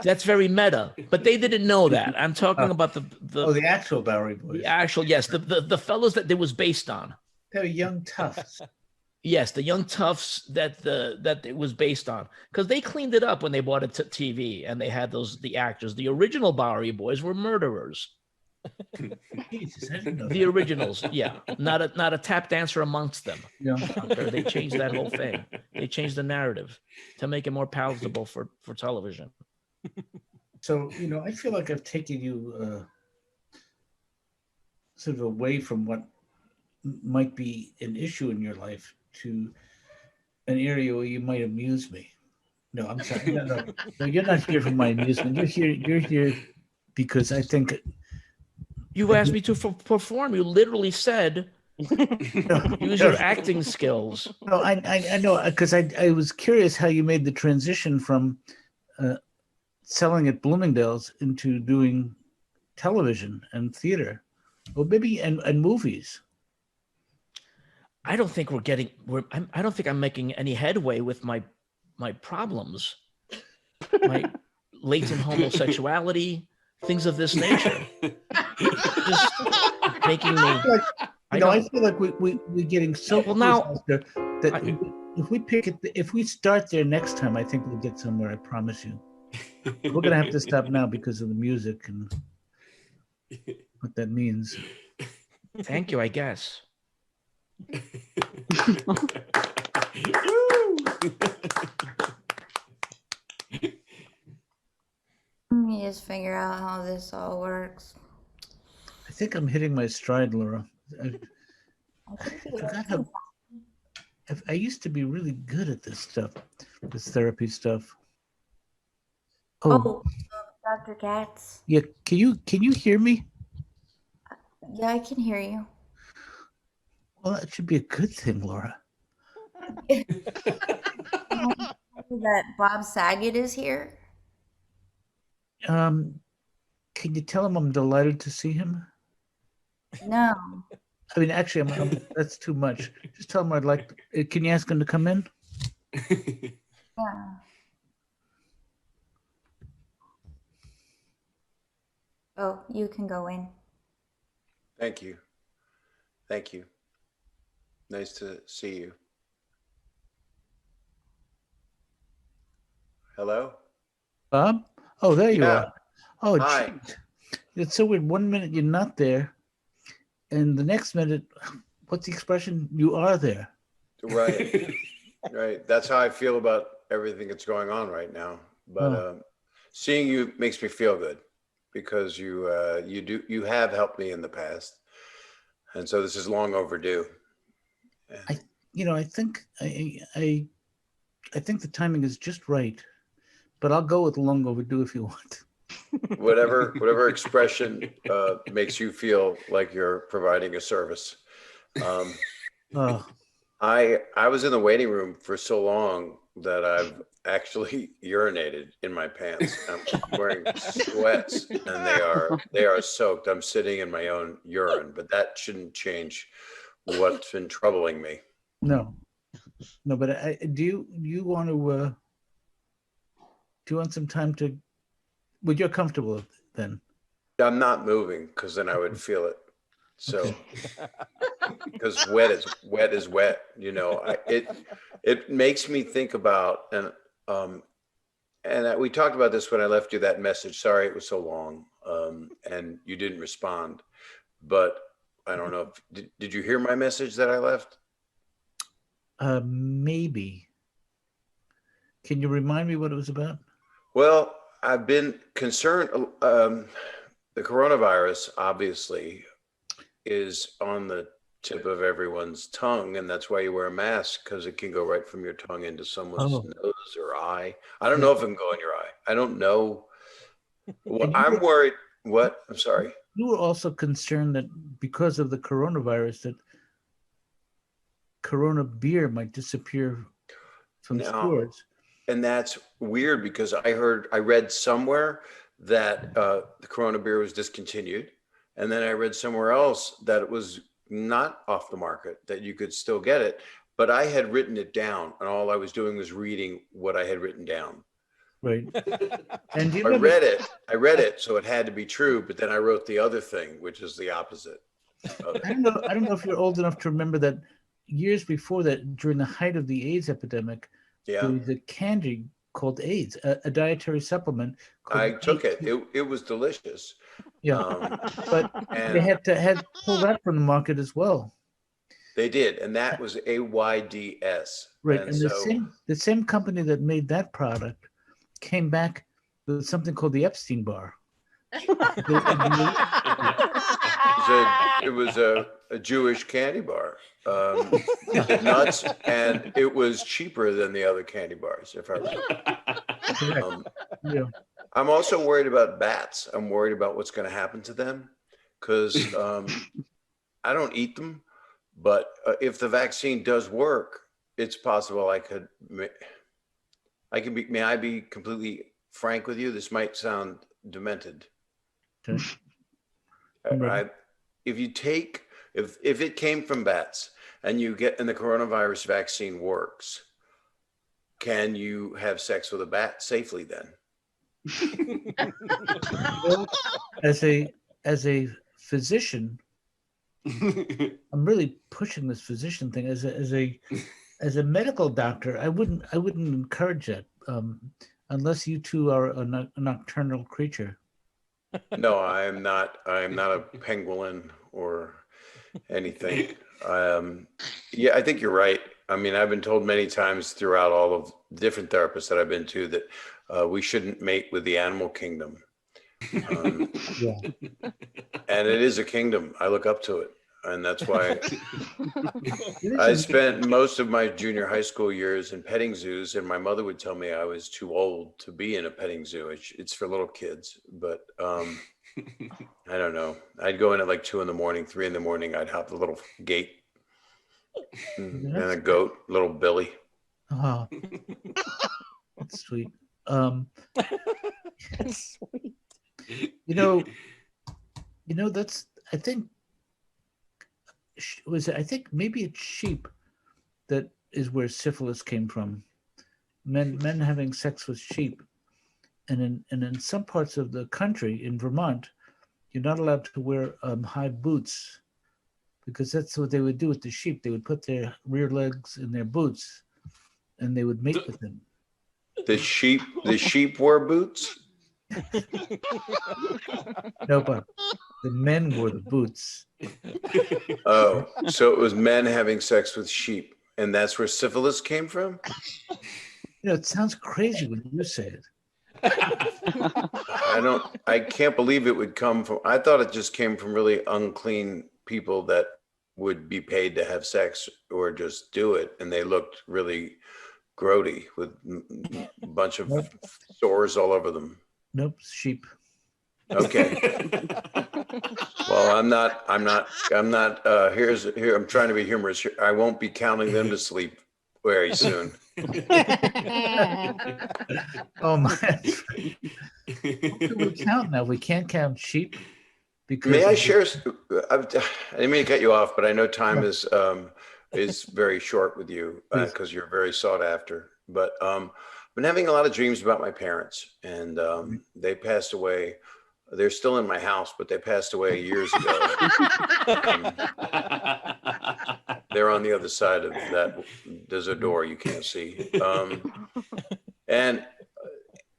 That's very meta, but they didn't know that. I'm talking about the actual Bowery Boys. The actual, yes, the fellows that it was based on. They were young toughs. Yes, the young toughs that it was based on, because they cleaned it up when they bought it to TV, and they had the actors. The original Bowery Boys were murderers. Jesus, I didn't know the originals, yeah, not a tap dancer amongst them. Yeah. They changed that whole thing. They changed the narrative to make it more palatable for television. So, you know, I feel like I've taken you sort of away from what might be an issue in your life to an area where you might amuse me. No, I'm sorry. No, you're not here for my amusement. You're here because I think you asked me to perform. You literally said use your acting skills. No, I know, because I was curious how you made the transition from selling at Bloomingdale's into doing television and theater, or maybe and movies. I don't think I don't think I'm making any headway with my problems, my latent homosexuality, things of this nature. Just making me. I feel like we're getting so well now that if we pick it, if we start there next time, I think we'll get somewhere. I promise you. We're gonna have to stop now because of the music and what that means. Thank you, I guess. Let me just figure out how this all works. I think I'm hitting my stride, Laura. I used to be really good at this stuff, this therapy stuff. Dr. Katz. Yeah, can you hear me? Yeah, I can hear you. Well, that should be a good thing, Laura. That Bob Saget is here. Can you tell him I'm delighted to see him? No. I mean, actually, that's too much. Just tell him I'd like. Can you ask him to come in? Yeah. Oh, you can go in. Thank you. Thank you. Nice to see you. Hello? Bob? Oh, there you Yeah. are. Oh, Hi. geez. It's so weird. 1 minute you're not there, and the next minute, what's the expression? You are there. Right. Right. That's how I feel about everything that's going on right now. But seeing you makes me feel good because you have helped me in the past. And so this is long overdue. And I think I think the timing is just right, but I'll go with long overdue if you want. whatever expression makes you feel like you're providing a service. Oh, I was in the waiting room for so long that I've actually urinated in my pants. I'm wearing sweats and they are soaked. I'm sitting in my own urine, but that shouldn't change what's been troubling me. no, but do you want to do you want some time to? Well, you're comfortable then. I'm not moving because then I would feel it. So, Okay. because wet is wet, it makes me think about, and we talked about this when I left you that message. Sorry, it was so long, and you didn't respond, but I don't know if, did you hear my message that I left? Maybe. Can you remind me what it was about? Well, I've been concerned, the coronavirus obviously is on the tip of everyone's tongue, and that's why you wear a mask, because it can go right from your tongue into someone's Oh. nose or eye. I don't know if it can go in your eye. I don't know. Well, And you I'm were- worried. What? I'm sorry. You were also concerned that because of the coronavirus, that Corona beer might disappear from No. stores. And that's weird because I read somewhere that the Corona beer was discontinued. And then I read somewhere else that it was not off the market, that you could still get it. But I had written it down, and all I was doing was reading what I had written down. Right. And do you I remember, read it, so it had to be true. But then I wrote the other thing, which is the opposite of it. I don't know if you're old enough to remember that years before that, during the height of the AIDS epidemic, Yeah, there was a candy called AIDS, a dietary supplement. I Called took AIDS. it. It was delicious. Yeah, but they And had pulled that from the market as well. they did, and that was AIDS. Right, And and the same company that made that product came back with something called the Epstein bar. it was a Jewish candy bar. Nuts, and it was cheaper than the other candy bars, if I remember. Um, Yeah. I'm also worried about bats. I'm worried about what's going to happen to them because I don't eat them. But if the vaccine does work, it's possible may I be completely frank with you? This might sound demented. Okay. I'm ready. If it came from bats and the coronavirus vaccine works, can you have sex with a bat safely then? Well, as a physician, I'm really pushing this physician thing. As a medical doctor, I wouldn't encourage it unless you two are a nocturnal creature. No, I am not a pangolin or anything. Yeah, I think you're right. I mean, I've been told many times throughout all of the different therapists that I've been to that we shouldn't mate with the animal kingdom. Yeah. And it is a kingdom. I look up to it. And that's why It I is spent most of my junior high school years in petting zoos, and my mother would tell me I was too old to be in a petting zoo. It's for little kids, but I don't know. I'd go in at like 2 in the morning, 3 in the morning. I'd hop the little gate, and That's a goat, little Billy. oh, that's sweet. That's sweet. You know, that's I think I think maybe it's sheep that is where syphilis came from. Men having sex with sheep, and in some parts of the country, in Vermont, you're not allowed to wear high boots because that's what they would do with the sheep. They would put their rear legs in their boots, and they would mate with them. The sheep wore boots. No, but the men wore the boots. Oh, so it was men having sex with sheep, and that's where syphilis came from? It sounds crazy when you say it. I can't believe it would come from, I thought it just came from really unclean people that would be paid to have sex or just do it. And they looked really grody with a bunch of sores all over them. Nope, sheep. Okay. Well, I'm trying to be humorous here. I won't be counting them to sleep very soon. Oh my! What do we count now? We can't count sheep because. May I share? I didn't mean to cut you off, but I know time is very short with you because you're very sought after. But I've been having a lot of dreams about my parents, and they passed away. They're still in my house, but they passed away years ago. They're on the other side of that. There's a door you can't see. And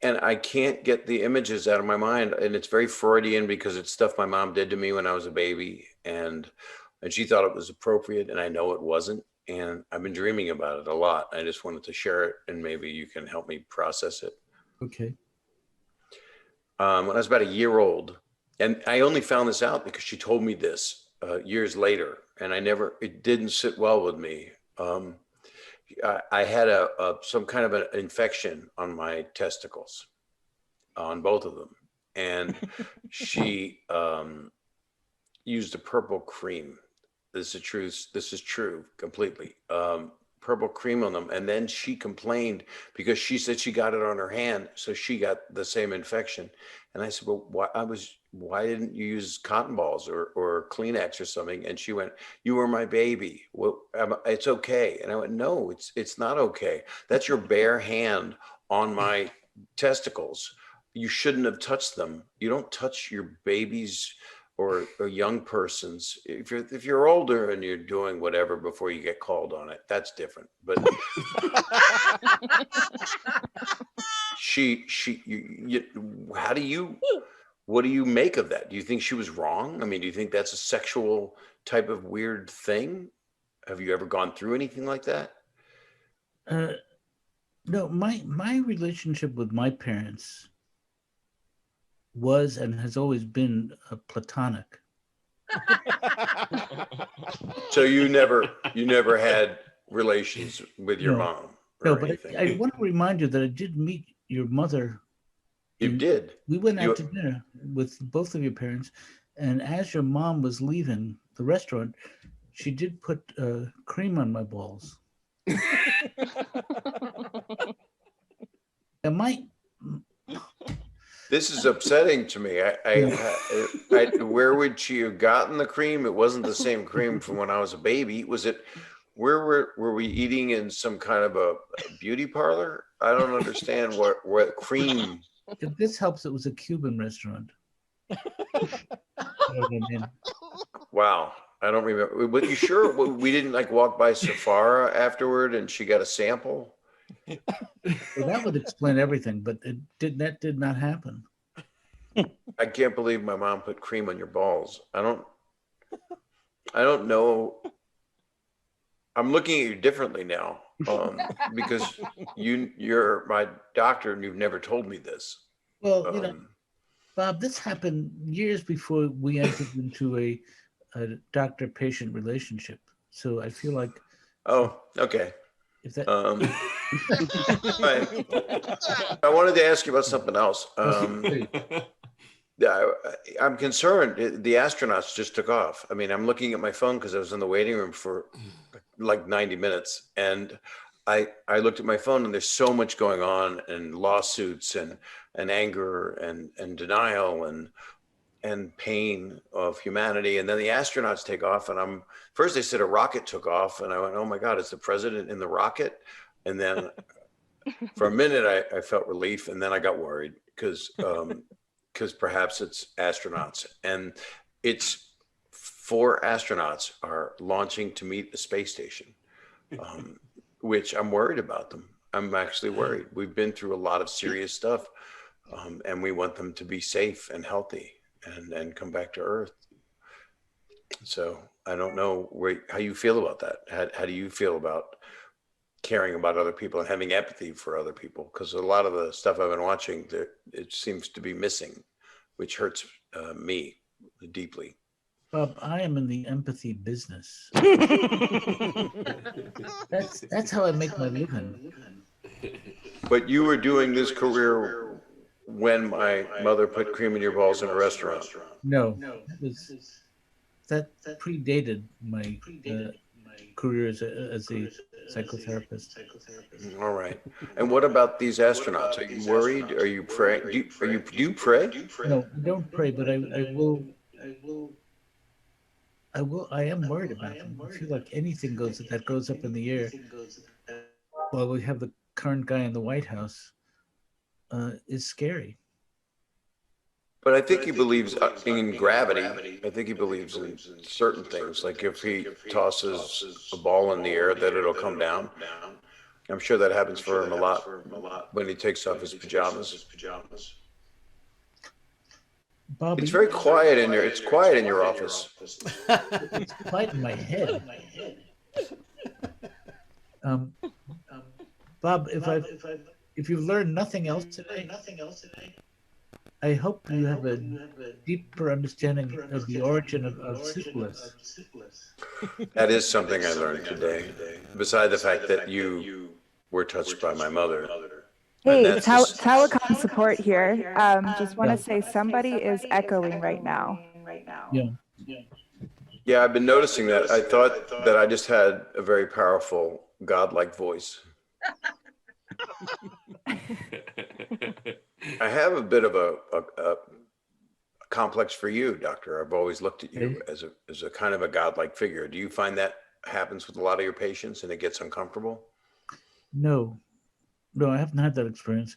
I can't get the images out of my mind. And it's very Freudian because it's stuff my mom did to me when I was a baby. And she thought it was appropriate, and I know it wasn't. And I've been dreaming about it a lot. I just wanted to share it, and maybe you can help me process it. Okay. When I was about a year old, and I only found this out because she told me this years later, and it didn't sit well with me. I had some kind of an infection on my testicles, on both of them, and she used a purple cream. This is true completely. Purple cream on them, and then she complained because she said she got it on her hand, so she got the same infection. And I said, well, why didn't you use cotton balls or Kleenex or something? And she went, you were my baby. Well, it's okay. And I went, no, it's not okay. That's your bare hand on my testicles. You shouldn't have touched them. You don't touch your babies or young persons. If you're older and you're doing whatever before you get called on it, that's different. But what do you make of that? Do you think she was wrong? I mean, do you think that's a sexual type of weird thing? Have you ever gone through anything like that? No, my relationship with my parents was and has always been platonic. So you never had relations with your mom? No, but I want to remind you that I did meet your mother. You did? We went out to dinner with both of your parents, and as your mom was leaving the restaurant, she did put cream on my balls. And this is upsetting to me. Where would she have gotten the cream? It wasn't the same cream from when I was a baby. Was it? Where were we eating in some kind of a beauty parlor? I don't understand what cream. If this helps, it was a Cuban restaurant. You know what I mean? Wow, I don't remember. But you sure we didn't like walk by Safara afterward and she got a sample? Well, that would explain everything, but that did not happen. I can't believe my mom put cream on your balls. I don't know. I'm looking at you differently now because you're my doctor and you've never told me this. Well, Bob, this happened years before we entered into a doctor-patient relationship. So I feel like Oh, okay. if that Right. I wanted to ask you about something else. Yeah, I'm concerned. The astronauts just took off. I mean, I'm looking at my phone because I was in the waiting room for like 90 minutes, and I looked at my phone, and there's so much going on, and lawsuits, and anger, and denial, and pain of humanity. And then the astronauts take off, and first they said a rocket took off, and I went, oh my God, is the president in the rocket? And then for a minute I felt relief, and then I got worried because perhaps it's astronauts, and it's 4 astronauts are launching to meet the space station, which I'm worried about them. I'm actually worried. We've been through a lot of serious stuff, and we want them to be safe and healthy and come back to Earth. So I don't know how you feel about that. How do you feel about caring about other people and having empathy for other people? Because a lot of the stuff I've been watching, it seems to be missing, which hurts me deeply. Bob, I am in the empathy business. That's how I make my living. But you were doing this career when my mother put cream in your balls in a restaurant. No, that predated my career as a psychotherapist. All right. And what about these astronauts? Are you worried? Are you pray? Do you pray? No, I don't pray, but I will. I am worried about them. I feel like anything that goes up in the air while we have the current guy in the White House is scary. But I think he believes in gravity. I think he believes in certain things, like if he tosses a ball in the air, that it'll come down. I'm sure that happens for him a lot when he takes off his pajamas. Bobby, It's very quiet in there. It's quiet in your office. it's quiet in my head. Bob, if you've learned nothing else today, I hope you have a deeper understanding of the origin of syphilis. That is something I learned today, beside the fact that you were touched by my mother. And Hey, that's just- telecom support here. Just want Yeah. to say somebody is echoing right now. Yeah. Yeah, I've been noticing that. I thought that I just had a very powerful, godlike voice. I have a bit of a complex for you, Doctor. I've always looked at you as a kind of a godlike figure. Do you find that happens with a lot of your patients and it gets uncomfortable? No, I haven't had that experience.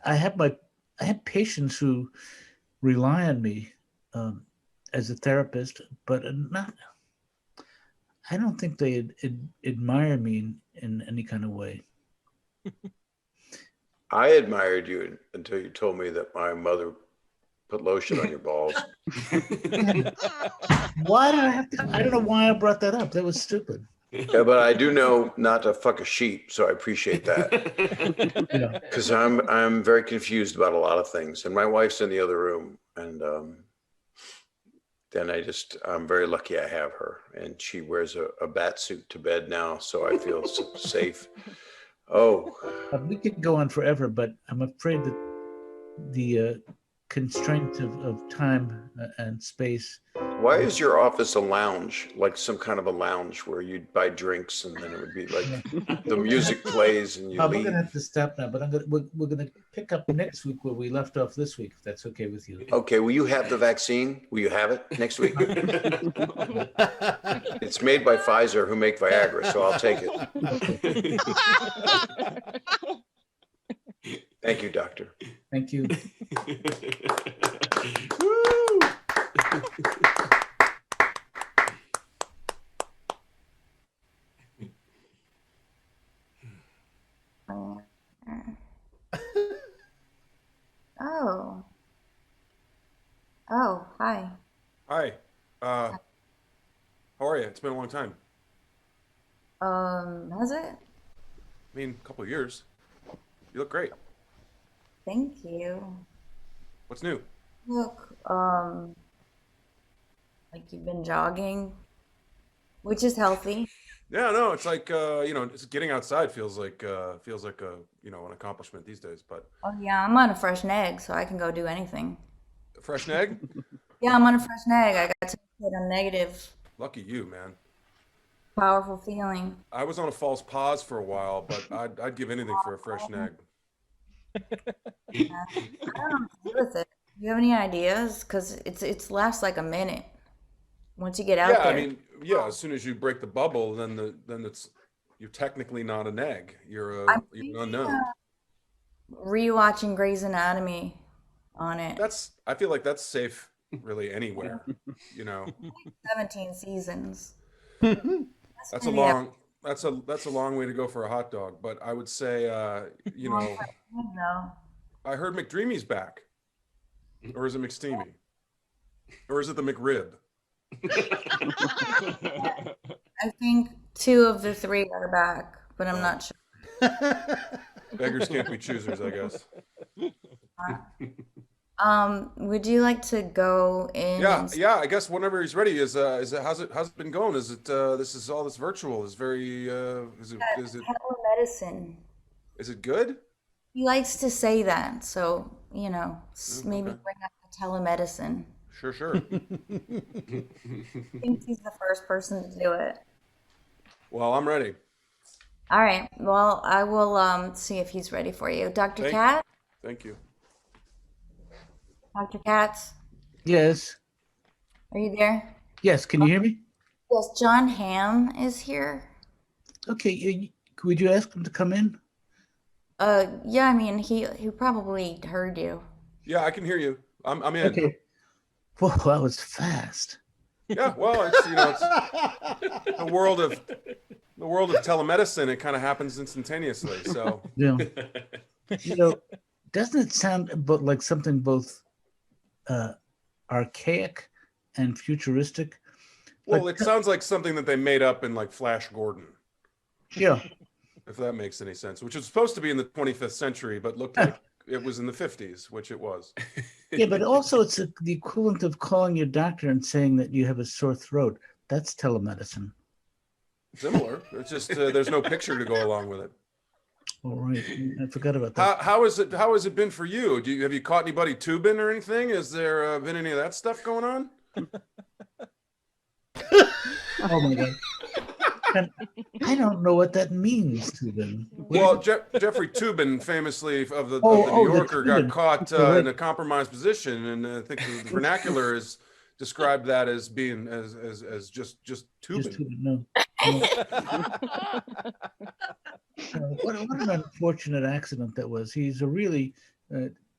I have patients who rely on me as a therapist, but not. I don't think they admire me in any kind of way. I admired you until you told me that my mother put lotion on your balls. Why do I have to? I don't know why I brought that up. That was stupid. Yeah, but I do know not to fuck a sheep, so I appreciate that. Yeah. Because I'm very confused about a lot of things, and my wife's in the other room, and then I'm very lucky I have her, and she wears a bat suit to bed now, so I feel safe. Oh, We could go on forever, but I'm afraid that the constraint of time and space. why is your office a lounge, like some kind of a lounge where you'd buy drinks and then it would be like the music plays and you We're leave? gonna have to stop now, but we're gonna pick up next week where we left off this week, if that's okay with you. Okay, will you have the vaccine? Will you have it next week? It's made by Pfizer, who make Viagra, so I'll take it. Thank you, doctor. Thank you. Oh. Oh, hi. Hi. How are you? It's been a long time. Has it? I mean, a couple of years. You look great. Thank you. What's new? Look, Like you've been jogging, which is healthy. Yeah, no, it's like it's getting outside feels like a an accomplishment these days. But Oh yeah, I'm on a fresh neg, so I can go do anything. fresh egg, Yeah, I'm on a fresh neg. I got to hit a negative, lucky you, man. powerful feeling. I was on a false pause for a while, but I'd give anything for a fresh neg. Yeah. I don't know what to do with it. Do you have any ideas? Because it's lasts like a minute once you get Yeah, out I there. mean, yeah, as soon as you break the bubble, then it's you're technically not an egg. I'm You're an thinking unknown. rewatching Grey's Anatomy on it. I feel like that's safe really anywhere, you know. 17 seasons. That's That's a maybe long that's a long way to go for a hot dog, but I would say no. I heard McDreamy's back. Or is it McSteamy? Or is it the McRib? I think two of the three are back, but I'm not sure. Beggars can't be choosers, I guess. Would you like to go in Yeah, and yeah. I guess whenever he's ready, is it how's it been going? Is it this is all this virtual is very telemedicine? is it good? He likes to say that, so maybe Okay, bring up the telemedicine. sure, sure. Thinks he's the first person to do it. Well, I'm ready. All right. Well, I will see if he's ready for you. Dr. Thank Katz? thank you. Dr. Katz, Yes. are you there? Yes. Can you hear me? Yes, John Hamm is here. Okay. Would you ask him to come in? Yeah, I mean he probably heard you. Yeah, I can hear you. I'm in. Okay. Whoa, that was fast. Yeah, well, it's it's the world of telemedicine. It kind of happens instantaneously. So Yeah. Doesn't it sound like something both archaic and futuristic? well, it sounds like something that they made up in like Flash Gordon, Yeah. if that makes any sense, which is supposed to be in the 25th century, but looked like it was in the 50s, which it was. Yeah, but also it's the equivalent of calling your doctor and saying that you have a sore throat. That's telemedicine. Similar. It's just there's no picture to go along with it. All right. I forgot about that. How has it been for you? Have you caught anybody tubing or anything? Has there been any of that stuff going on? Oh my God. And I don't know what that means to them. Well, Jeffrey Toobin, famously of the Oh, New the Yorker, got Toobin. caught Right. in a compromised position, and I think the vernacular is described that as being as just Just tubing. to know. What an unfortunate accident that was. He's a really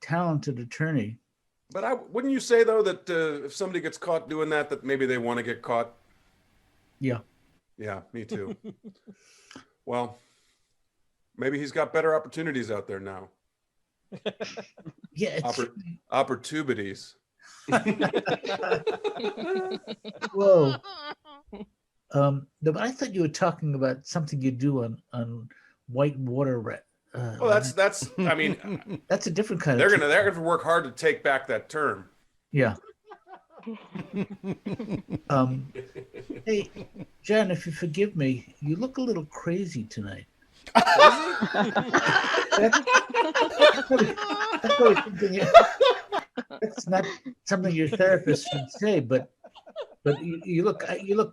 talented attorney. But wouldn't you say though that if somebody gets caught doing that, that maybe they want to get caught? Yeah. Yeah, me too. Well, maybe he's got better opportunities out there now. Yeah. Opportunities. Whoa. No, but I thought you were talking about something you do on white water. Well, that's. I mean, that's a different kind they're of. gonna work hard to take back that term. Yeah. Hey, John, if you forgive me, you look a little crazy tonight. That's not something your therapist should say, but you look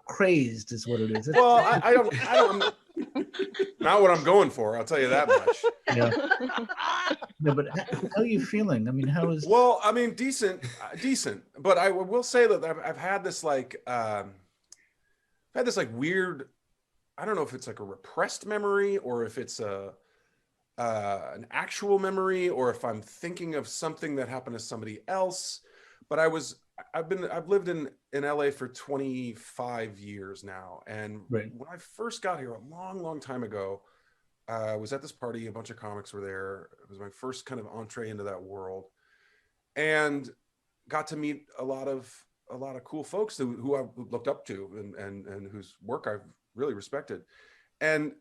crazy is what it is. Well, I don't. Not what I'm going for. I'll tell you that much. Yeah. No, but how are you feeling? I mean, how is? Well, I mean, decent. But I will say that I've had this weird. I don't know if it's like a repressed memory or if it's an actual memory or if I'm thinking of something that happened to somebody else. But I've lived in LA for 25 years now. And Right. when I first got here a long time ago, I was at this party, a bunch of comics were there. It was my first kind of entree into that world and got to meet a lot of cool folks who I looked up to and whose work I've really respected. And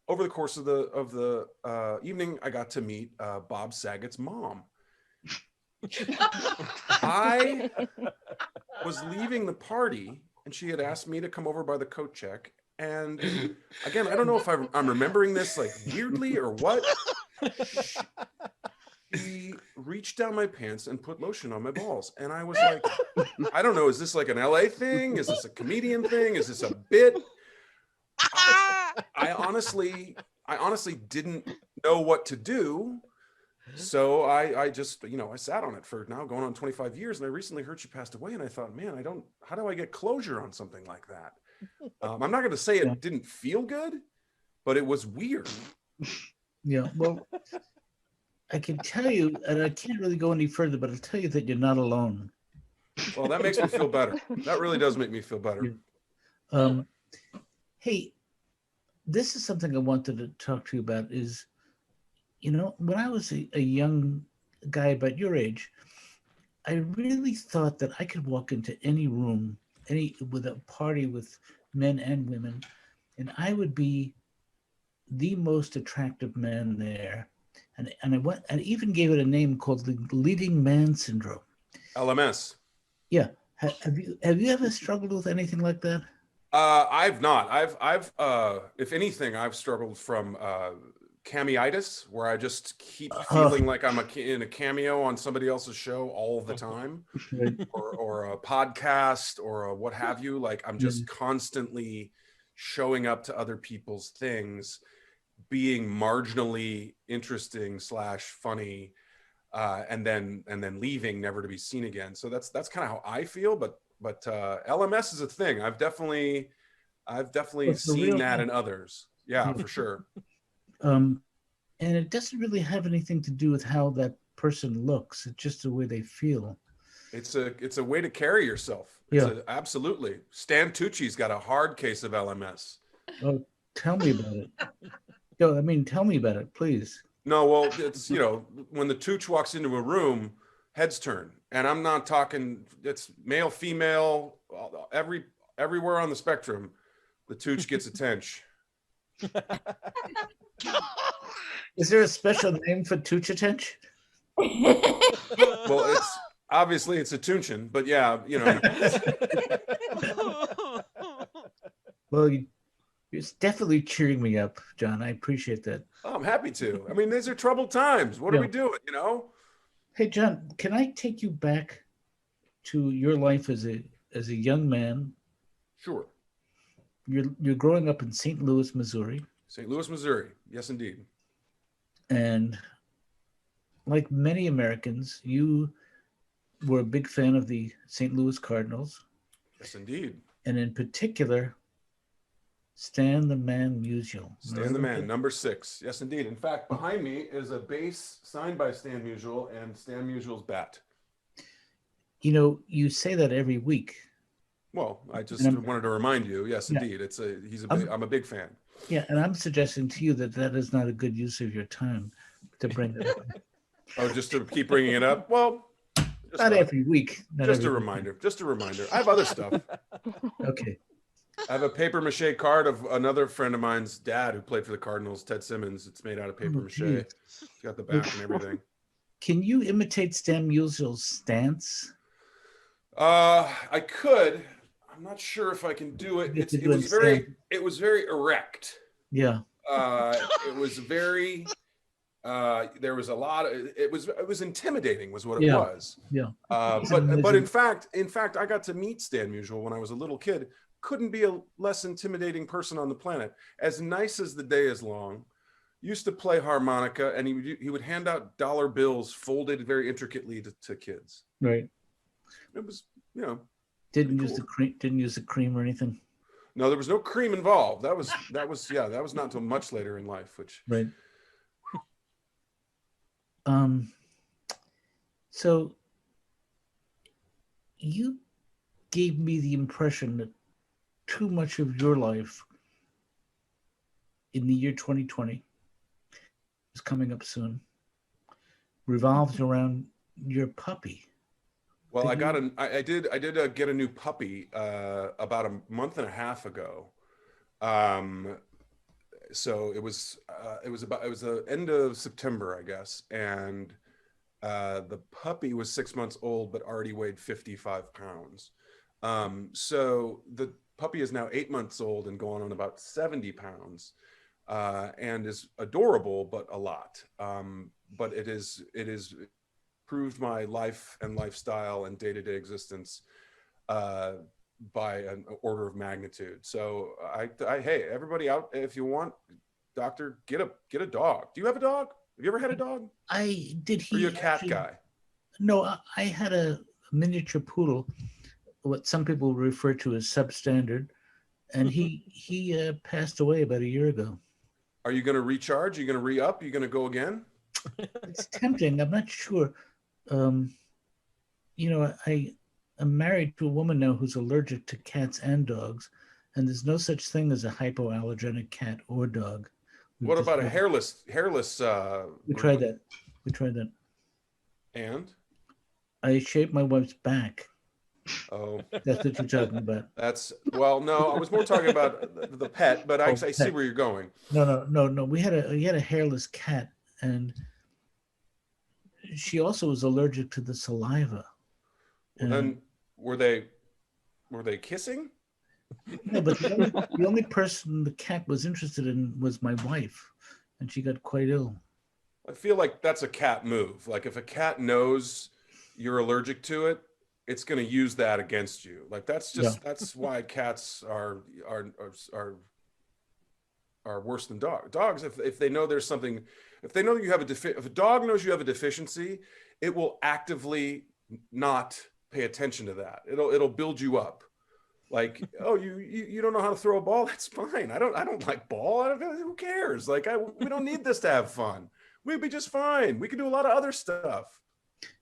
over the course of the evening, I got to meet Bob Saget's mom. I was leaving the party and she had asked me to come over by the coat check. And again, I don't know if I'm remembering this like weirdly or what. She reached down my pants and put lotion on my balls. And I was like, I don't know, is this like an LA thing? Is this a comedian thing? Is this a bit? I honestly didn't know what to do. So I just, I sat on it for now going on 25 years. And I recently heard she passed away. And I thought, man, how do I get closure on something like that? I'm not going to say it didn't feel good, but it was weird. Yeah, well, I can tell you, and I can't really go any further, but I'll tell you that you're not alone. Well, that makes me feel better. That really does make me feel better. Hey, this is something I wanted to talk to you about is, when I was a young guy about your age, I really thought that I could walk into any room, with a party with men and women, and I would be the most attractive man there. And I even gave it a name called the leading man syndrome. LMS. Yeah. Have you ever struggled with anything like that? I've not. I've if anything, I've struggled from cameitis, where I just keep feeling like I'm in a cameo on somebody else's show all the time, or a podcast or what have you. Like I'm just constantly showing up to other people's things, being marginally interesting / funny, and then leaving, never to be seen again. So that's kind of how I feel. But LMS is a thing. I've definitely seen that in others. Yeah, for sure. And it doesn't really have anything to do with how that person looks. It's just the way they feel. It's a way to carry yourself. Absolutely. Stan Tucci's got a hard case of LMS. Oh, tell me about it. Tell me about it, please. No, well, it's, when the Tooch walks into a room, heads turn. And I'm not talking, it's male, female, everywhere on the spectrum, the Tooch gets attention. Is there a special name for Tooch attention? Well, it's a Tunchin, but yeah, Well, it's definitely cheering me up, John. I appreciate that. Oh, I'm happy to. I mean, these are troubled times. What are we doing, Hey, John, can I take you back to your life as a young man? Sure. You're growing up in St. Louis, Missouri. St. Louis, Missouri. Yes, indeed. And like many Americans, you were a big fan of the St. Louis Cardinals. Yes, indeed. And in particular, Stan the Man Musial. Stan the Man, number 6. Yes, indeed. In fact, behind me is a bass signed by Stan Musial and Stan Musial's bat. You say that every week. Well, I just wanted to remind you. Yes, indeed. I'm a big fan. Yeah, and I'm suggesting to you that is not a good use of your time to bring it up. Oh, just to keep bringing it up? Well, not every week. Just a reminder. I have other stuff. Okay. I have a paper mache card of another friend of mine's dad who played for the Cardinals, Ted Simmons. It's made out of paper mache. It's got the back and everything. Can you imitate Stan Musial's stance? I could. I'm not sure if I can do it. It was very erect. Yeah. It was very. There was a lot of. It was intimidating, was what it was. Yeah. But in fact, I got to meet Stan Musial when I was a little kid. Couldn't be a less intimidating person on the planet. As nice as the day is long. Used to play harmonica, and he would hand out dollar bills folded very intricately to kids. Right. It was, Didn't cool. use the cream or anything. No, there was no cream involved. That was not until much later in life, which. Right. So you gave me the impression that too much of your life in the year 2020 is coming up soon revolves around your puppy. Well, I did get a new puppy about a month and a half ago. So it was the end of September, I guess, and The puppy was 6 months old, but already weighed 55 pounds. So the puppy is now 8 months old and going on about 70 pounds, and is adorable, but a lot. But it is improved my life and lifestyle and day-to-day existence by an order of magnitude. So hey, everybody out, if you want, doctor, get a dog. Do you have a dog? Have you ever had a dog? I did. Or are you a He cat actually, guy? no, I had a miniature poodle, what some people refer to as substandard, and he passed away about a year ago. Are you going to recharge? Are you going to re-up? Are you going to go again? It's tempting. I'm not sure. You know, I'm married to a woman now who's allergic to cats and dogs, and there's no such thing as a hypoallergenic cat or dog. What about a hairless? We tried that. We tried that. And I shaved my wife's back. oh, That's what you're talking about. well, no, I was more talking about the pet, but I see Pet. where you're going. No. We had a hairless cat, and she also was allergic to the saliva. Well, then were they kissing? No, but the only person the cat was interested in was my wife, and she got quite ill. I feel like that's a cat move. Like if a cat knows you're allergic to it, it's going to use that against you. Like that's why cats are worse than dogs. Dogs, if they know there's something, if they know you have if a dog knows you have a deficiency, it will actively not pay attention to that. It'll build you up. Like, oh, you don't know how to throw a ball? That's fine. I don't like ball. Who cares? Like, we don't need this to have fun. We'd be just fine. We could do a lot of other stuff.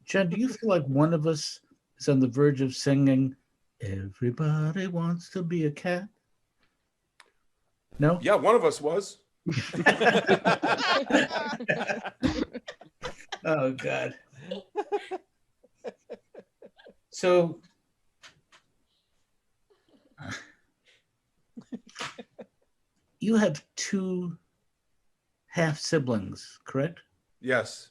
John, do you feel like one of us is on the verge of singing "Everybody Wants to Be a Cat"? No? Yeah, one of us was. Oh, God. So, you have two half siblings, correct? Yes.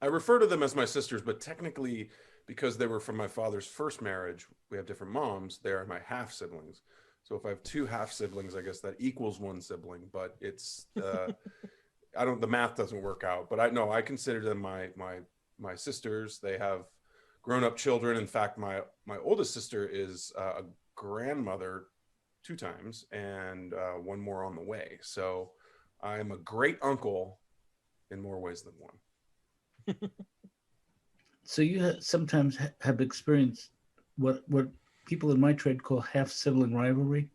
I refer to them as my sisters, but technically, because they were from my father's first marriage, we have different moms. They are my half siblings. So if I have two half siblings, I guess that equals one sibling. But it's the math doesn't work out. But I consider them my sisters. They have grown-up children. In fact, my oldest sister is a grandmother 2 times, and one more on the way. So I'm a great uncle in more ways than one. So you sometimes have experienced what people in my trade call half sibling rivalry.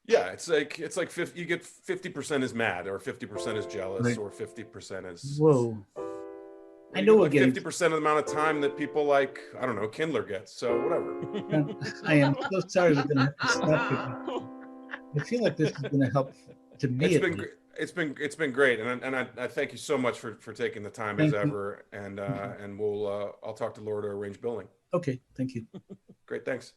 Yeah, it's like 50, you get 50% is mad, or 50% is jealous, Right. or 50% is Whoa. you I know get we're like getting 50% of the amount of time that people like, I don't know, Kindler gets. So whatever. I am so sorry we're gonna have to stop you. I feel like this is gonna help to me. It's been great, and I thank you so much for taking the time Thank as you. ever, and I'll talk to Laura to arrange billing. Okay, thank you. Great, thanks.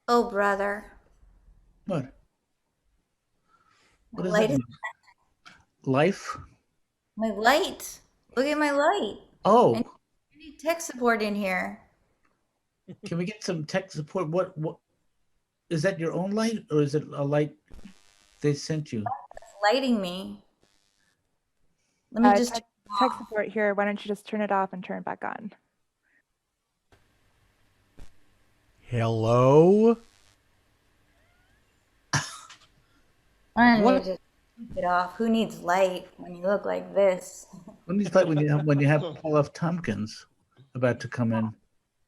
Oh, brother. What? My What does light that is mean? Life? my light. Look at my light. Oh, I need tech support in here. can we get some tech support? What is that, your own light, or is it a light they sent you? It's lighting me. Let me just Tech support here. Why don't you just turn it off and turn it back on? Hello? I What? need to take it off. Who needs light when you look like this? When it's like when you have Paul F. Tompkins about to come in.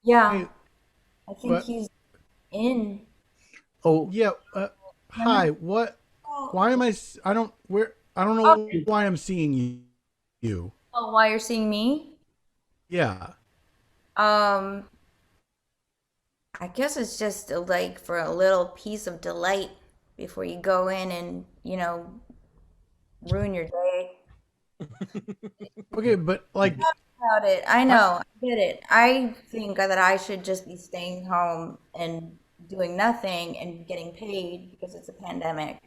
Yeah, Hey, I think what? he's in. Oh, Yeah. Hi. What? Why am I? I don't know why I'm seeing you. Oh, why you're seeing me? Yeah. I guess it's just like for a little piece of delight before you go in and, ruin your day. Okay, but like, About it. I know. I get it. I think that I should just be staying home and doing nothing and getting paid because it's a pandemic.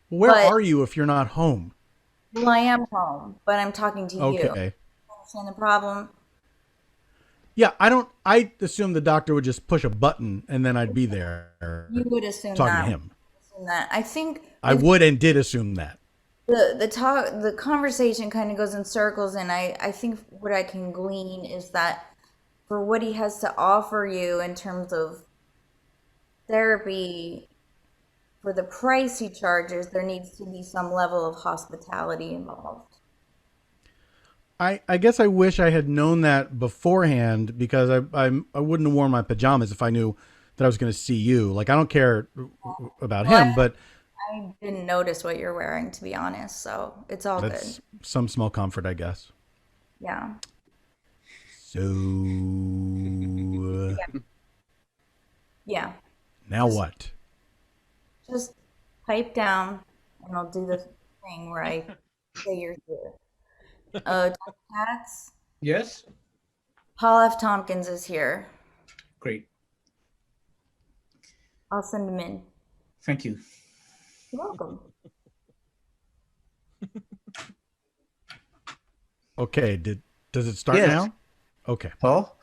Where But are you if you're not home? well, I am home, but I'm talking to you. Okay. Understand the problem? Yeah, I assume the doctor would just push a button and then I'd be there You would assume talking to that. him. Assume that. I think I would and did assume that. the conversation kind of goes in circles, and I think what I can glean is that for what he has to offer you in terms of therapy, for the price he charges, there needs to be some level of hospitality involved. I guess I wish I had known that beforehand because I wouldn't have worn my pajamas if I knew that I was going to see you. Like I don't care about Well, him, but I didn't notice what you're wearing, to be honest, so it's all that's good. some small comfort, I guess. Yeah. So Yeah. now what? Just pipe down, and I'll do the thing where I say you're here. Dr. Katz, Yes. Paul F. Tompkins is here. Great. I'll send him in. Thank you. You're welcome. Okay, does it start Yes. now? Okay. Paul?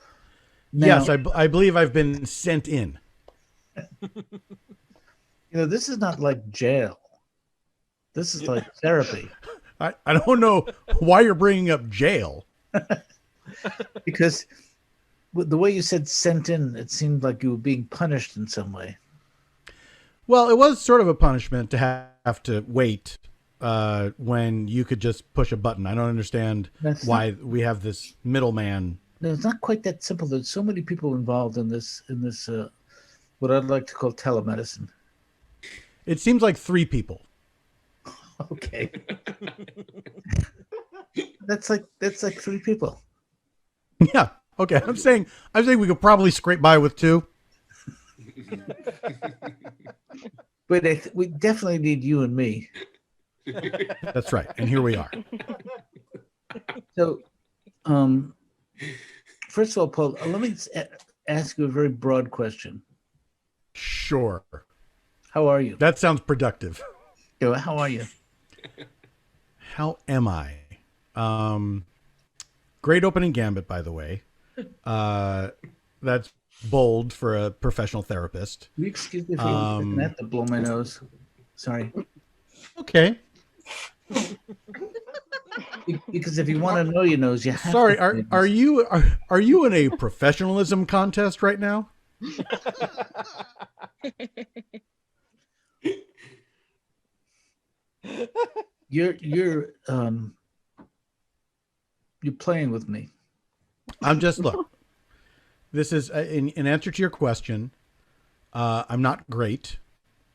Yes, Now, I believe I've been sent in. this is not like jail. This is like therapy. I don't know why you're bringing up jail. Because with the way you said sent in, it seemed like you were being punished in some way. Well, it was sort of a punishment to have to wait when you could just push a button. I don't understand That's why we have this middleman. No, it's not quite that simple. There's so many people involved in this what I'd like to call telemedicine. It seems like 3 people. Okay. That's like 3 people. Yeah. Okay. I'm saying we could probably scrape by with 2. But we definitely need you and me. That's right. And here we are. So, first of all, Paul, let me ask you a very broad question. Sure. How are you? That sounds productive. How are you? How am I? Great opening gambit, by the way. That's bold for a professional therapist. Will you excuse me for a second? I have to blow my nose. Sorry. Okay. Because if you want to know your nose, you have Sorry, to. are you in a professionalism contest right now? You're playing with me. I'm just look. This is in answer to your question. I'm not great.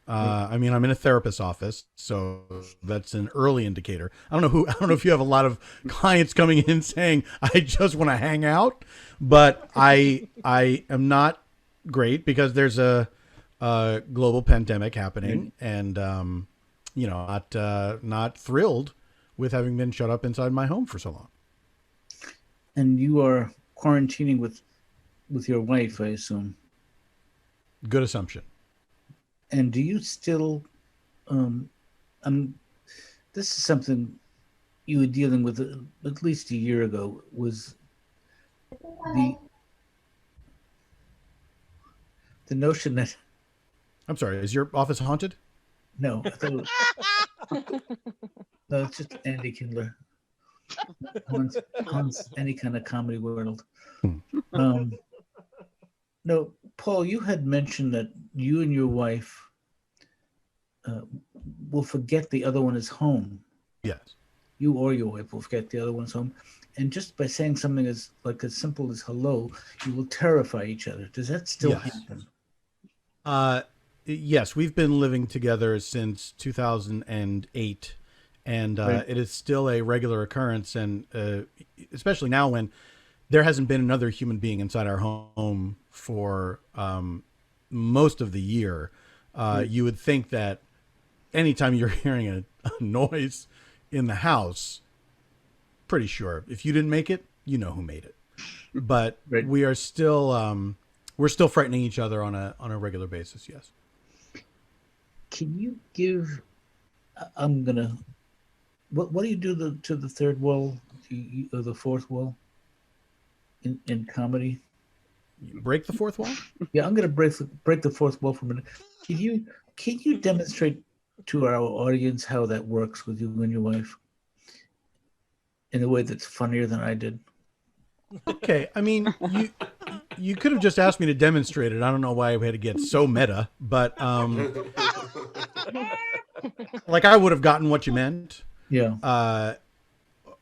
I mean, I'm in a therapist's office, so that's an early indicator. I don't know if you have a lot of clients coming in saying I just want to hang out, but I am not great because there's a global pandemic happening, and not thrilled with having been shut up inside my home for so long. And you are quarantining with your wife, I assume. Good assumption. And do you still this is something you were dealing with at least a year ago, was the notion that I'm sorry, is your office haunted? no, I thought no, it's just Andy Kindler. Haunts any kind of comedy world. No, Paul, you had mentioned that you and your wife will forget the other one is home. Yes. You or your wife will forget the other one's home. And just by saying something as simple as hello, you will terrify each other. Does that still happen? Yes, we've been living together since 2008, and Right. it is still a regular occurrence, and especially now when there hasn't been another human being inside our home for most of the year. You would think that anytime you're hearing a noise in the house, pretty sure if you didn't make it, you know who made it. But Right. we are still we're still frightening each other on a regular basis. Yes. Can you give? I'm gonna. What do you do to the third wall or the fourth wall in comedy? Break the fourth wall. Yeah, I'm gonna break the fourth wall for a minute. Can you demonstrate to our audience how that works with you and your wife in a way that's funnier than I did? Okay, I mean, you could have just asked me to demonstrate it. I don't know why we had to get so meta, but like I would have gotten what you meant. Yeah.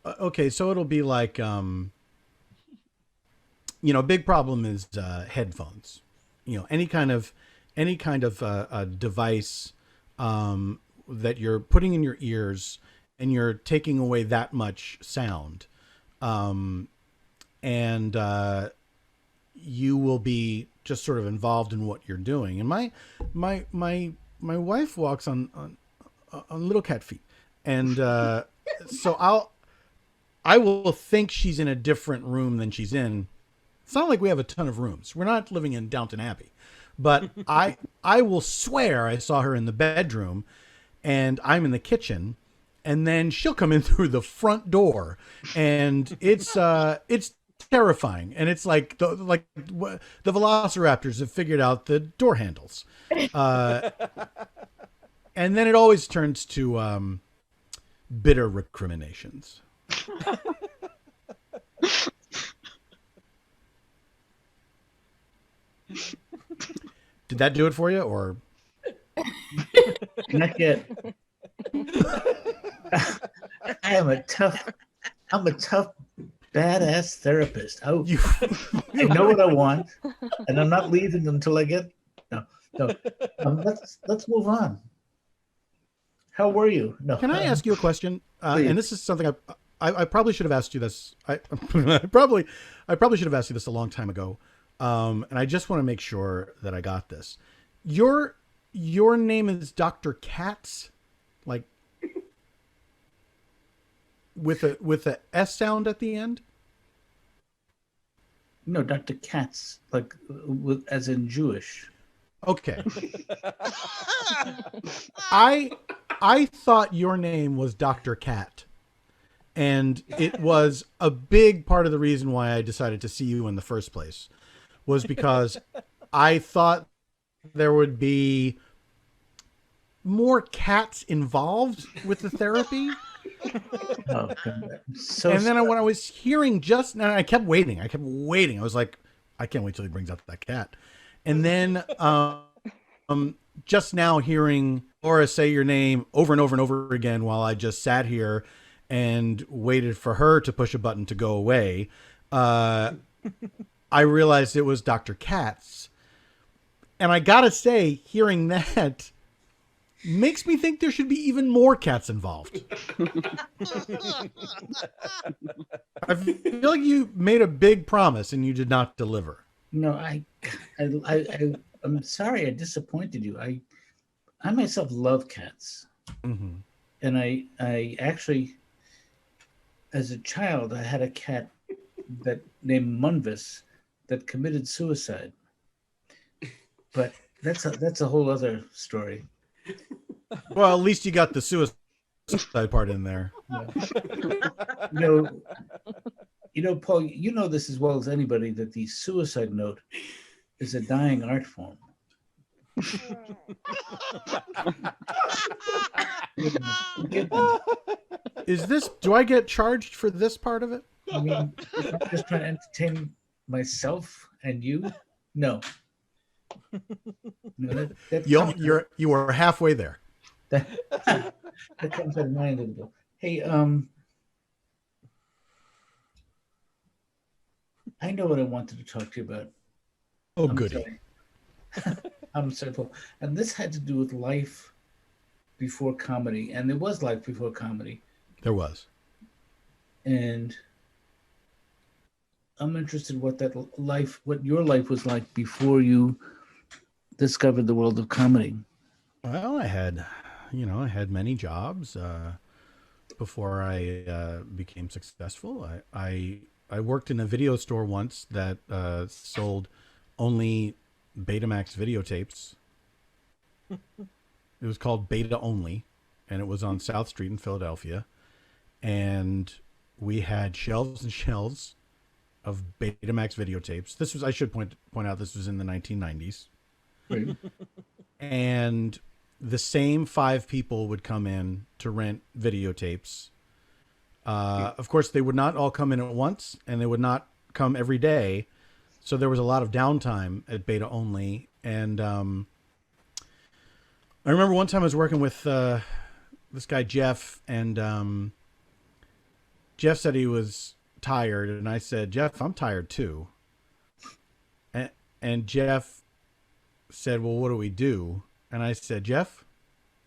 Okay, so it'll be like a big problem is headphones. Any kind of device that you're putting in your ears and you're taking away that much sound. And you will be just sort of involved in what you're doing. And my wife walks on little cat feet, and so I will think she's in a different room than she's in. It's not like we have a ton of rooms. We're not living in Downton Abbey, but I will swear I saw her in the bedroom, and I'm in the kitchen. And then she'll come in through the front door, and it's terrifying. And it's like the Velociraptors have figured out the door handles, and then it always turns to bitter recriminations. Did that do it for you, or Not yet. I'm a tough badass therapist. I know what I want, and I'm not leaving until I get. No. Let's move on. How were you? No. Can I ask you a question? And this is something I probably should have asked you this. I probably should have asked you this a long time ago. And I just want to make sure that I got this. Your name is Dr. Katz, like with a S sound at the end? No, Dr. Katz, like as in Jewish. Okay. I thought your name was Dr. Cat. And it was a big part of the reason why I decided to see you in the first place, was because I thought there would be more cats involved with the therapy. Oh, God. And then when I was hearing just now, I kept waiting. I was like, I can't wait till he brings up that cat. And then just now hearing Laura say your name over and over and over again while I just sat here and waited for her to push a button to go away, I realized it was Dr. Katz. And I gotta say, hearing that makes me think there should be even more cats involved. I feel like you made a big promise and you did not deliver. No, I'm sorry I disappointed you. I myself love cats. Mm-hmm. And I actually, as a child, I had a cat that named Munvis that committed suicide. But that's a whole other story. Well, at least you got the suicide part in there. Yeah. Paul, you know this as well as anybody that the suicide note is a dying art form. Do I get charged for this part of it? I mean, if I'm just trying to entertain myself and you, no. No, you are halfway there. That comes out of my end. Hey, I know what I wanted to talk to you about. Oh, goody. I'm sorry, Paul. And this had to do with life before comedy. And there was life before comedy. There was. And I'm interested what your life was like before you discovered the world of comedy. Well, I had many jobs before I became successful. I worked in a video store once that sold only Betamax videotapes. It was called Beta Only, and it was on South Street in Philadelphia. And we had shelves and shelves of Betamax videotapes. This was, I should point out, this was in the 1990s. Right. And the same 5 people would come in to rent videotapes. Of course, they would not all come in at once, and they would not come every day. So there was a lot of downtime at Beta Only. And I remember one time I was working with this guy, Jeff, and Jeff said he was tired. And I said, Jeff, I'm tired too. And Jeff said, well, what do we do? And I said, Jeff,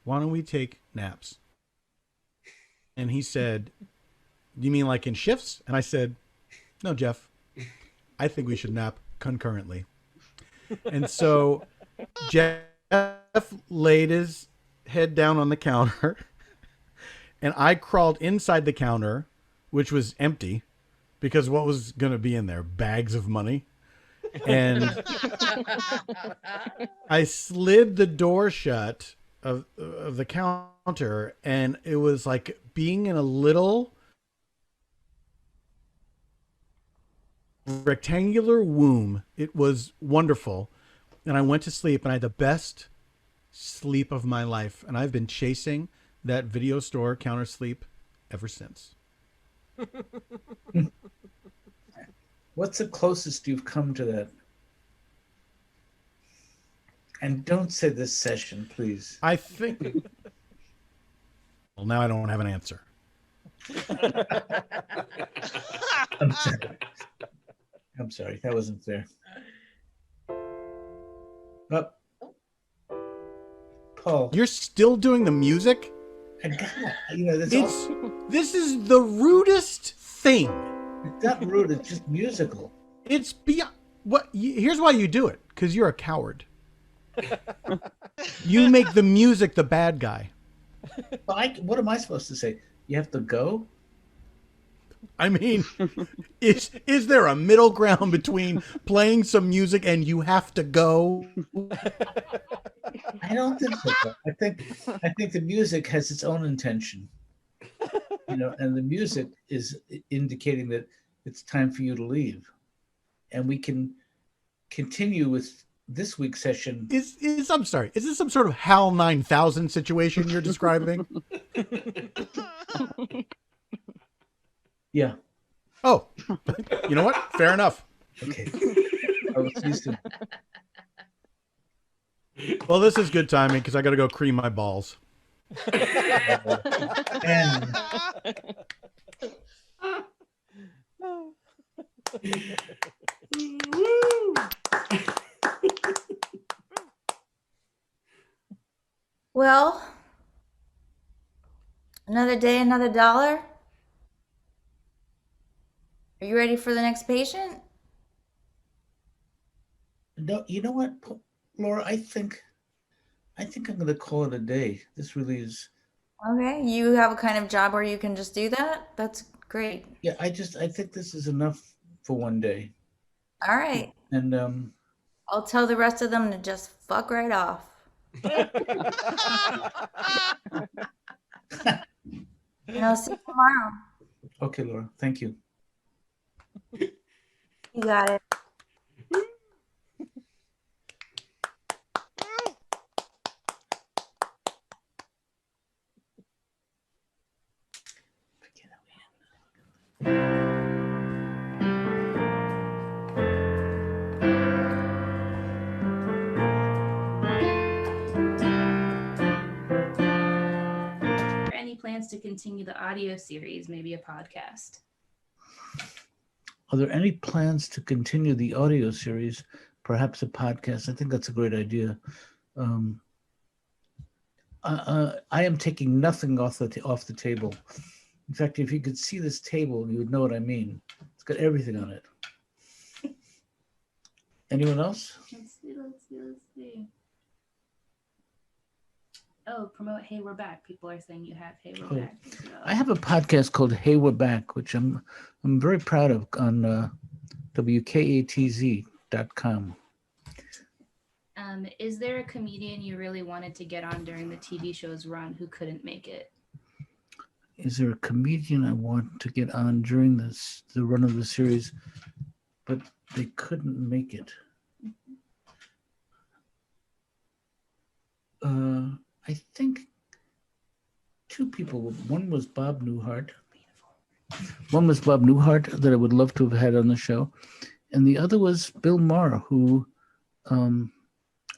why don't we take naps? And he said, you mean like in shifts? And I said, no, Jeff, I think we should nap concurrently. And so Jeff laid his head down on the counter, and I crawled inside the counter, which was empty, because what was going to be in there? Bags of money. And I slid the door shut of the counter, and it was like being in a little rectangular womb. It was wonderful. And I went to sleep, and I had the best sleep of my life. And I've been chasing that video store counter sleep ever since. What's the closest you've come to that? And don't say this session, please. I think. Well, now I don't have an answer. I'm sorry. I'm sorry. That wasn't fair. Oh. Paul. You're still doing the music? This is the rudest thing. It's not rude. It's just musical. It's beyond. Here's why you do it. Because you're a coward. You make the music the bad guy. What am I supposed to say? You have to go? I mean, is there a middle ground between playing some music and you have to go? I don't think so. I think the music has its own intention. And the music is indicating that it's time for you to leave. And we can continue with this week's session. I'm sorry. Is this some sort of HAL 9000 situation you're describing? Yeah. Oh, you know what? Fair enough. Okay. I will see you soon. Well, this is good timing because I got to go cream my balls. And Well, another day, another dollar. Are you ready for the next patient? no, you know what, Laura? I think I'm going to call it a day. This really is. Okay, you have a kind of job where you can just do that? That's great. Yeah, I think this is enough for one day. All right. And I'll tell the rest of them to just fuck right off. And I'll see you tomorrow. okay, Laura. Thank you. You got it. Any plans to continue the audio series, maybe a podcast? Are there any plans to continue the audio series, perhaps a podcast? I think that's a great idea. I am taking nothing off the table. In fact, if you could see this table, you would know what I mean. It's got everything on it. Anyone else? Let's see. Oh, promote Hey We're Back. People are saying you have Hey We're Back. So. I have a podcast called Hey We're Back, which I'm very proud of on WKATZ.com. Is there a comedian you really wanted to get on during the TV show's run who couldn't make it? Is there a comedian I want to get on during the run of the series, but they couldn't make it? I think two people. One was Bob Newhart. One was Bob Newhart that I would love to have had on the show, and the other was Bill Maher, who I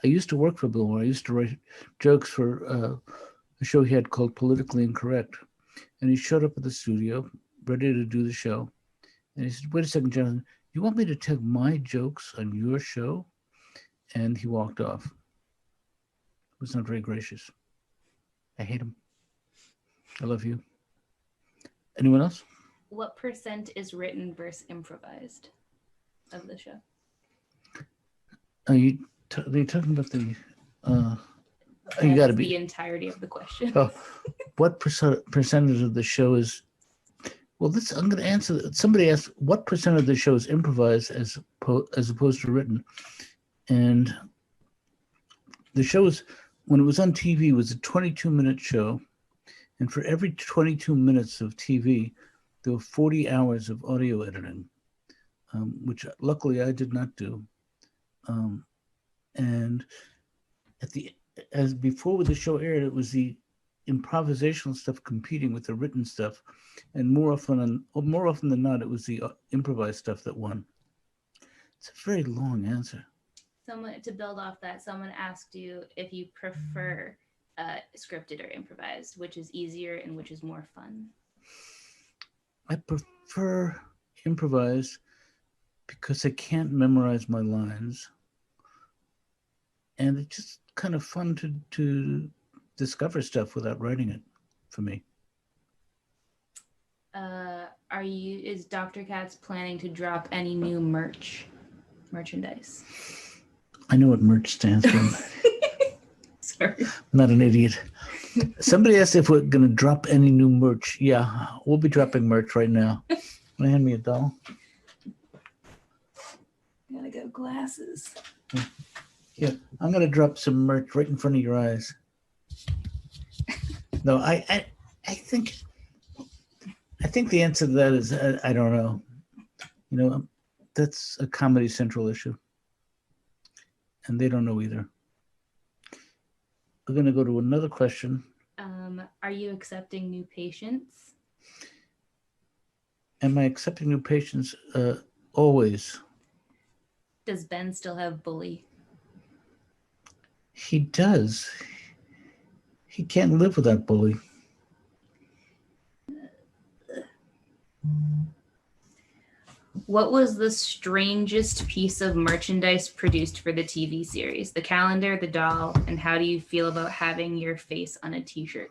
used to work for Bill Maher. I used to write jokes for a show he had called Politically Incorrect, and he showed up at the studio ready to do the show, and he said, "Wait a second, Jonathan, you want me to take my jokes on your show?" And he walked off. It was not very gracious. I hate him. I love you. Anyone else? What percent is written versus improvised of the show? Are you talking about the? You That got to is be. the entirety of the question. Oh, what percentage of the show is? Well, I'm going to answer. Somebody asked, "What percent of the show is improvised as opposed to written?" And the show is, when it was on TV, it was a 22-minute show, and for every 22 minutes of TV, there were 40 hours of audio editing, which luckily I did not do. And as before the show aired, it was the improvisational stuff competing with the written stuff, and more often than not, it was the improvised stuff that won. It's a very long answer. To build off that, someone asked you if you prefer scripted or improvised, which is easier and which is more fun. I prefer improvised because I can't memorize my lines, and it's just kind of fun to discover stuff without writing it for me. Is Dr. Katz planning to drop any new merchandise? I know what merch stands for. Sorry. I'm not an idiot. Somebody asked if we're going to drop any new merch. Yeah, we'll be dropping merch right now. Want to hand me a doll? Gotta go glasses. Yeah, I'm going to drop some merch right in front of your eyes. No, I think the answer to that is I don't know. You know, that's a Comedy Central issue, and they don't know either. We're going to go to another question. Are you accepting new patients? Am I accepting new patients? Always. Does Ben still have bully? He does. He can't live without bully. What was the strangest piece of merchandise produced for the TV series? The calendar, the doll, and how do you feel about having your face on a t-shirt?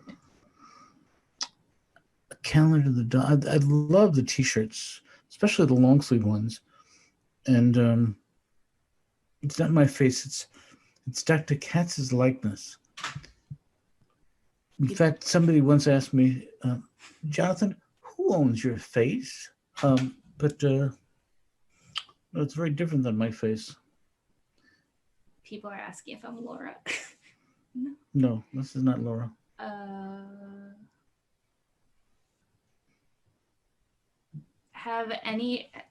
A calendar, the doll. I love the t-shirts, especially the long sleeve ones. And it's not my face. It's Dr. Katz's likeness. In fact, somebody once asked me, Jonathan, who owns your face? But no, it's very different than my face. People are asking if I'm Laura. No, this is not Laura.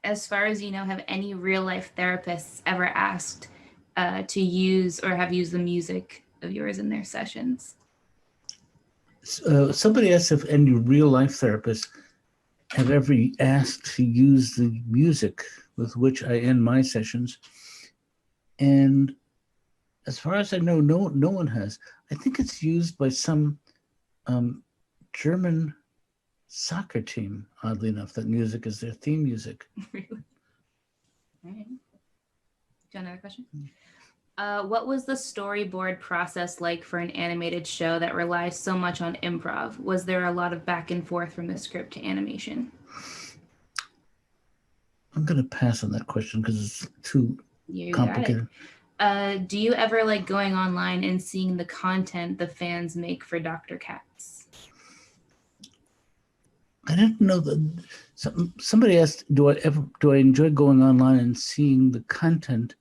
As far as you know, have any real life therapists ever asked to use or have used the music of yours in their sessions? Somebody asked if any real life therapists have ever asked to use the music with which I end my sessions. And as far as I know, no one has. I think it's used by some German soccer team, oddly enough. That music is their theme music. Really? All right. Do you want another question? What was the storyboard process like for an animated show that relies so much on improv? Was there a lot of back and forth from the script to animation? I'm going to pass on that question because it's too complicated. Do you ever like going online and seeing the content the fans make for Dr. Katz? I didn't know that. Somebody asked, do I enjoy going online and seeing the content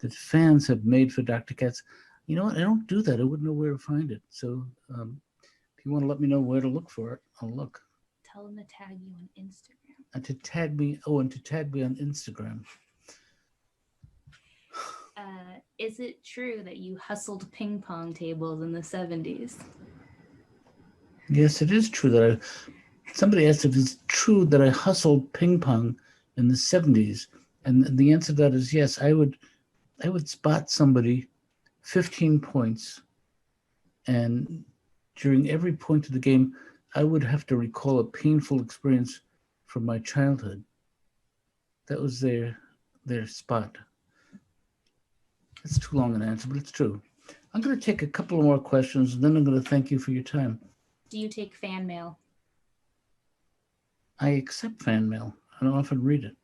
that fans have made for Dr. Katz. You know what? I don't do that. I wouldn't know where to find it. So if you want to let me know where to look for it, I'll look. Tell them to tag you on Instagram. And to tag me, and to tag me on Instagram. Is it true that you hustled ping pong tables in the 70s? Yes, it is true that somebody asked if it's true that I hustled ping pong in the 70s. And the answer to that is yes. I would spot somebody 15 points, and during every point of the game, I would have to recall a painful experience from my childhood. That was their spot. It's too long an answer, but it's true. I'm going to take a couple of more questions, and then I'm going to thank you for your time. Do you take fan mail? I accept fan mail. I don't often read it.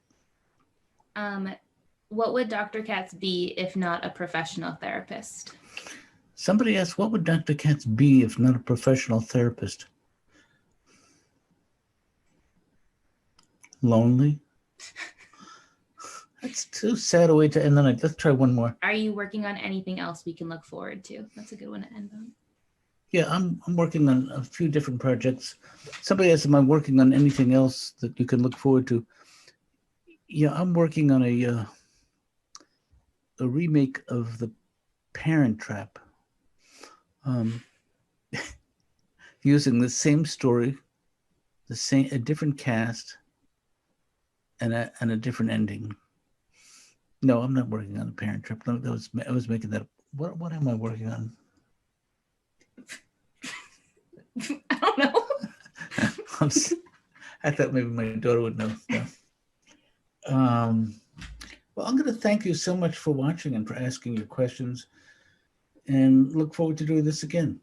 What would Dr. Katz be if not a professional therapist? Somebody asked, what would Dr. Katz be if not a professional therapist? Lonely? That's too sad a way to end the night. Let's try one more. Are you working on anything else we can look forward to? That's a good one to end on. Yeah, I'm working on a few different projects. Somebody asked, am I working on anything else that you can look forward to? Yeah, I'm working on a remake of The Parent Trap, using the same story, a different cast, and a different ending. No, I'm not working on The Parent Trap. No, I was making that up. What am I working on? I don't know. I thought maybe my daughter would know. Yeah. Well, I'm going to thank you so much for watching and for asking your questions, and look forward to doing this again.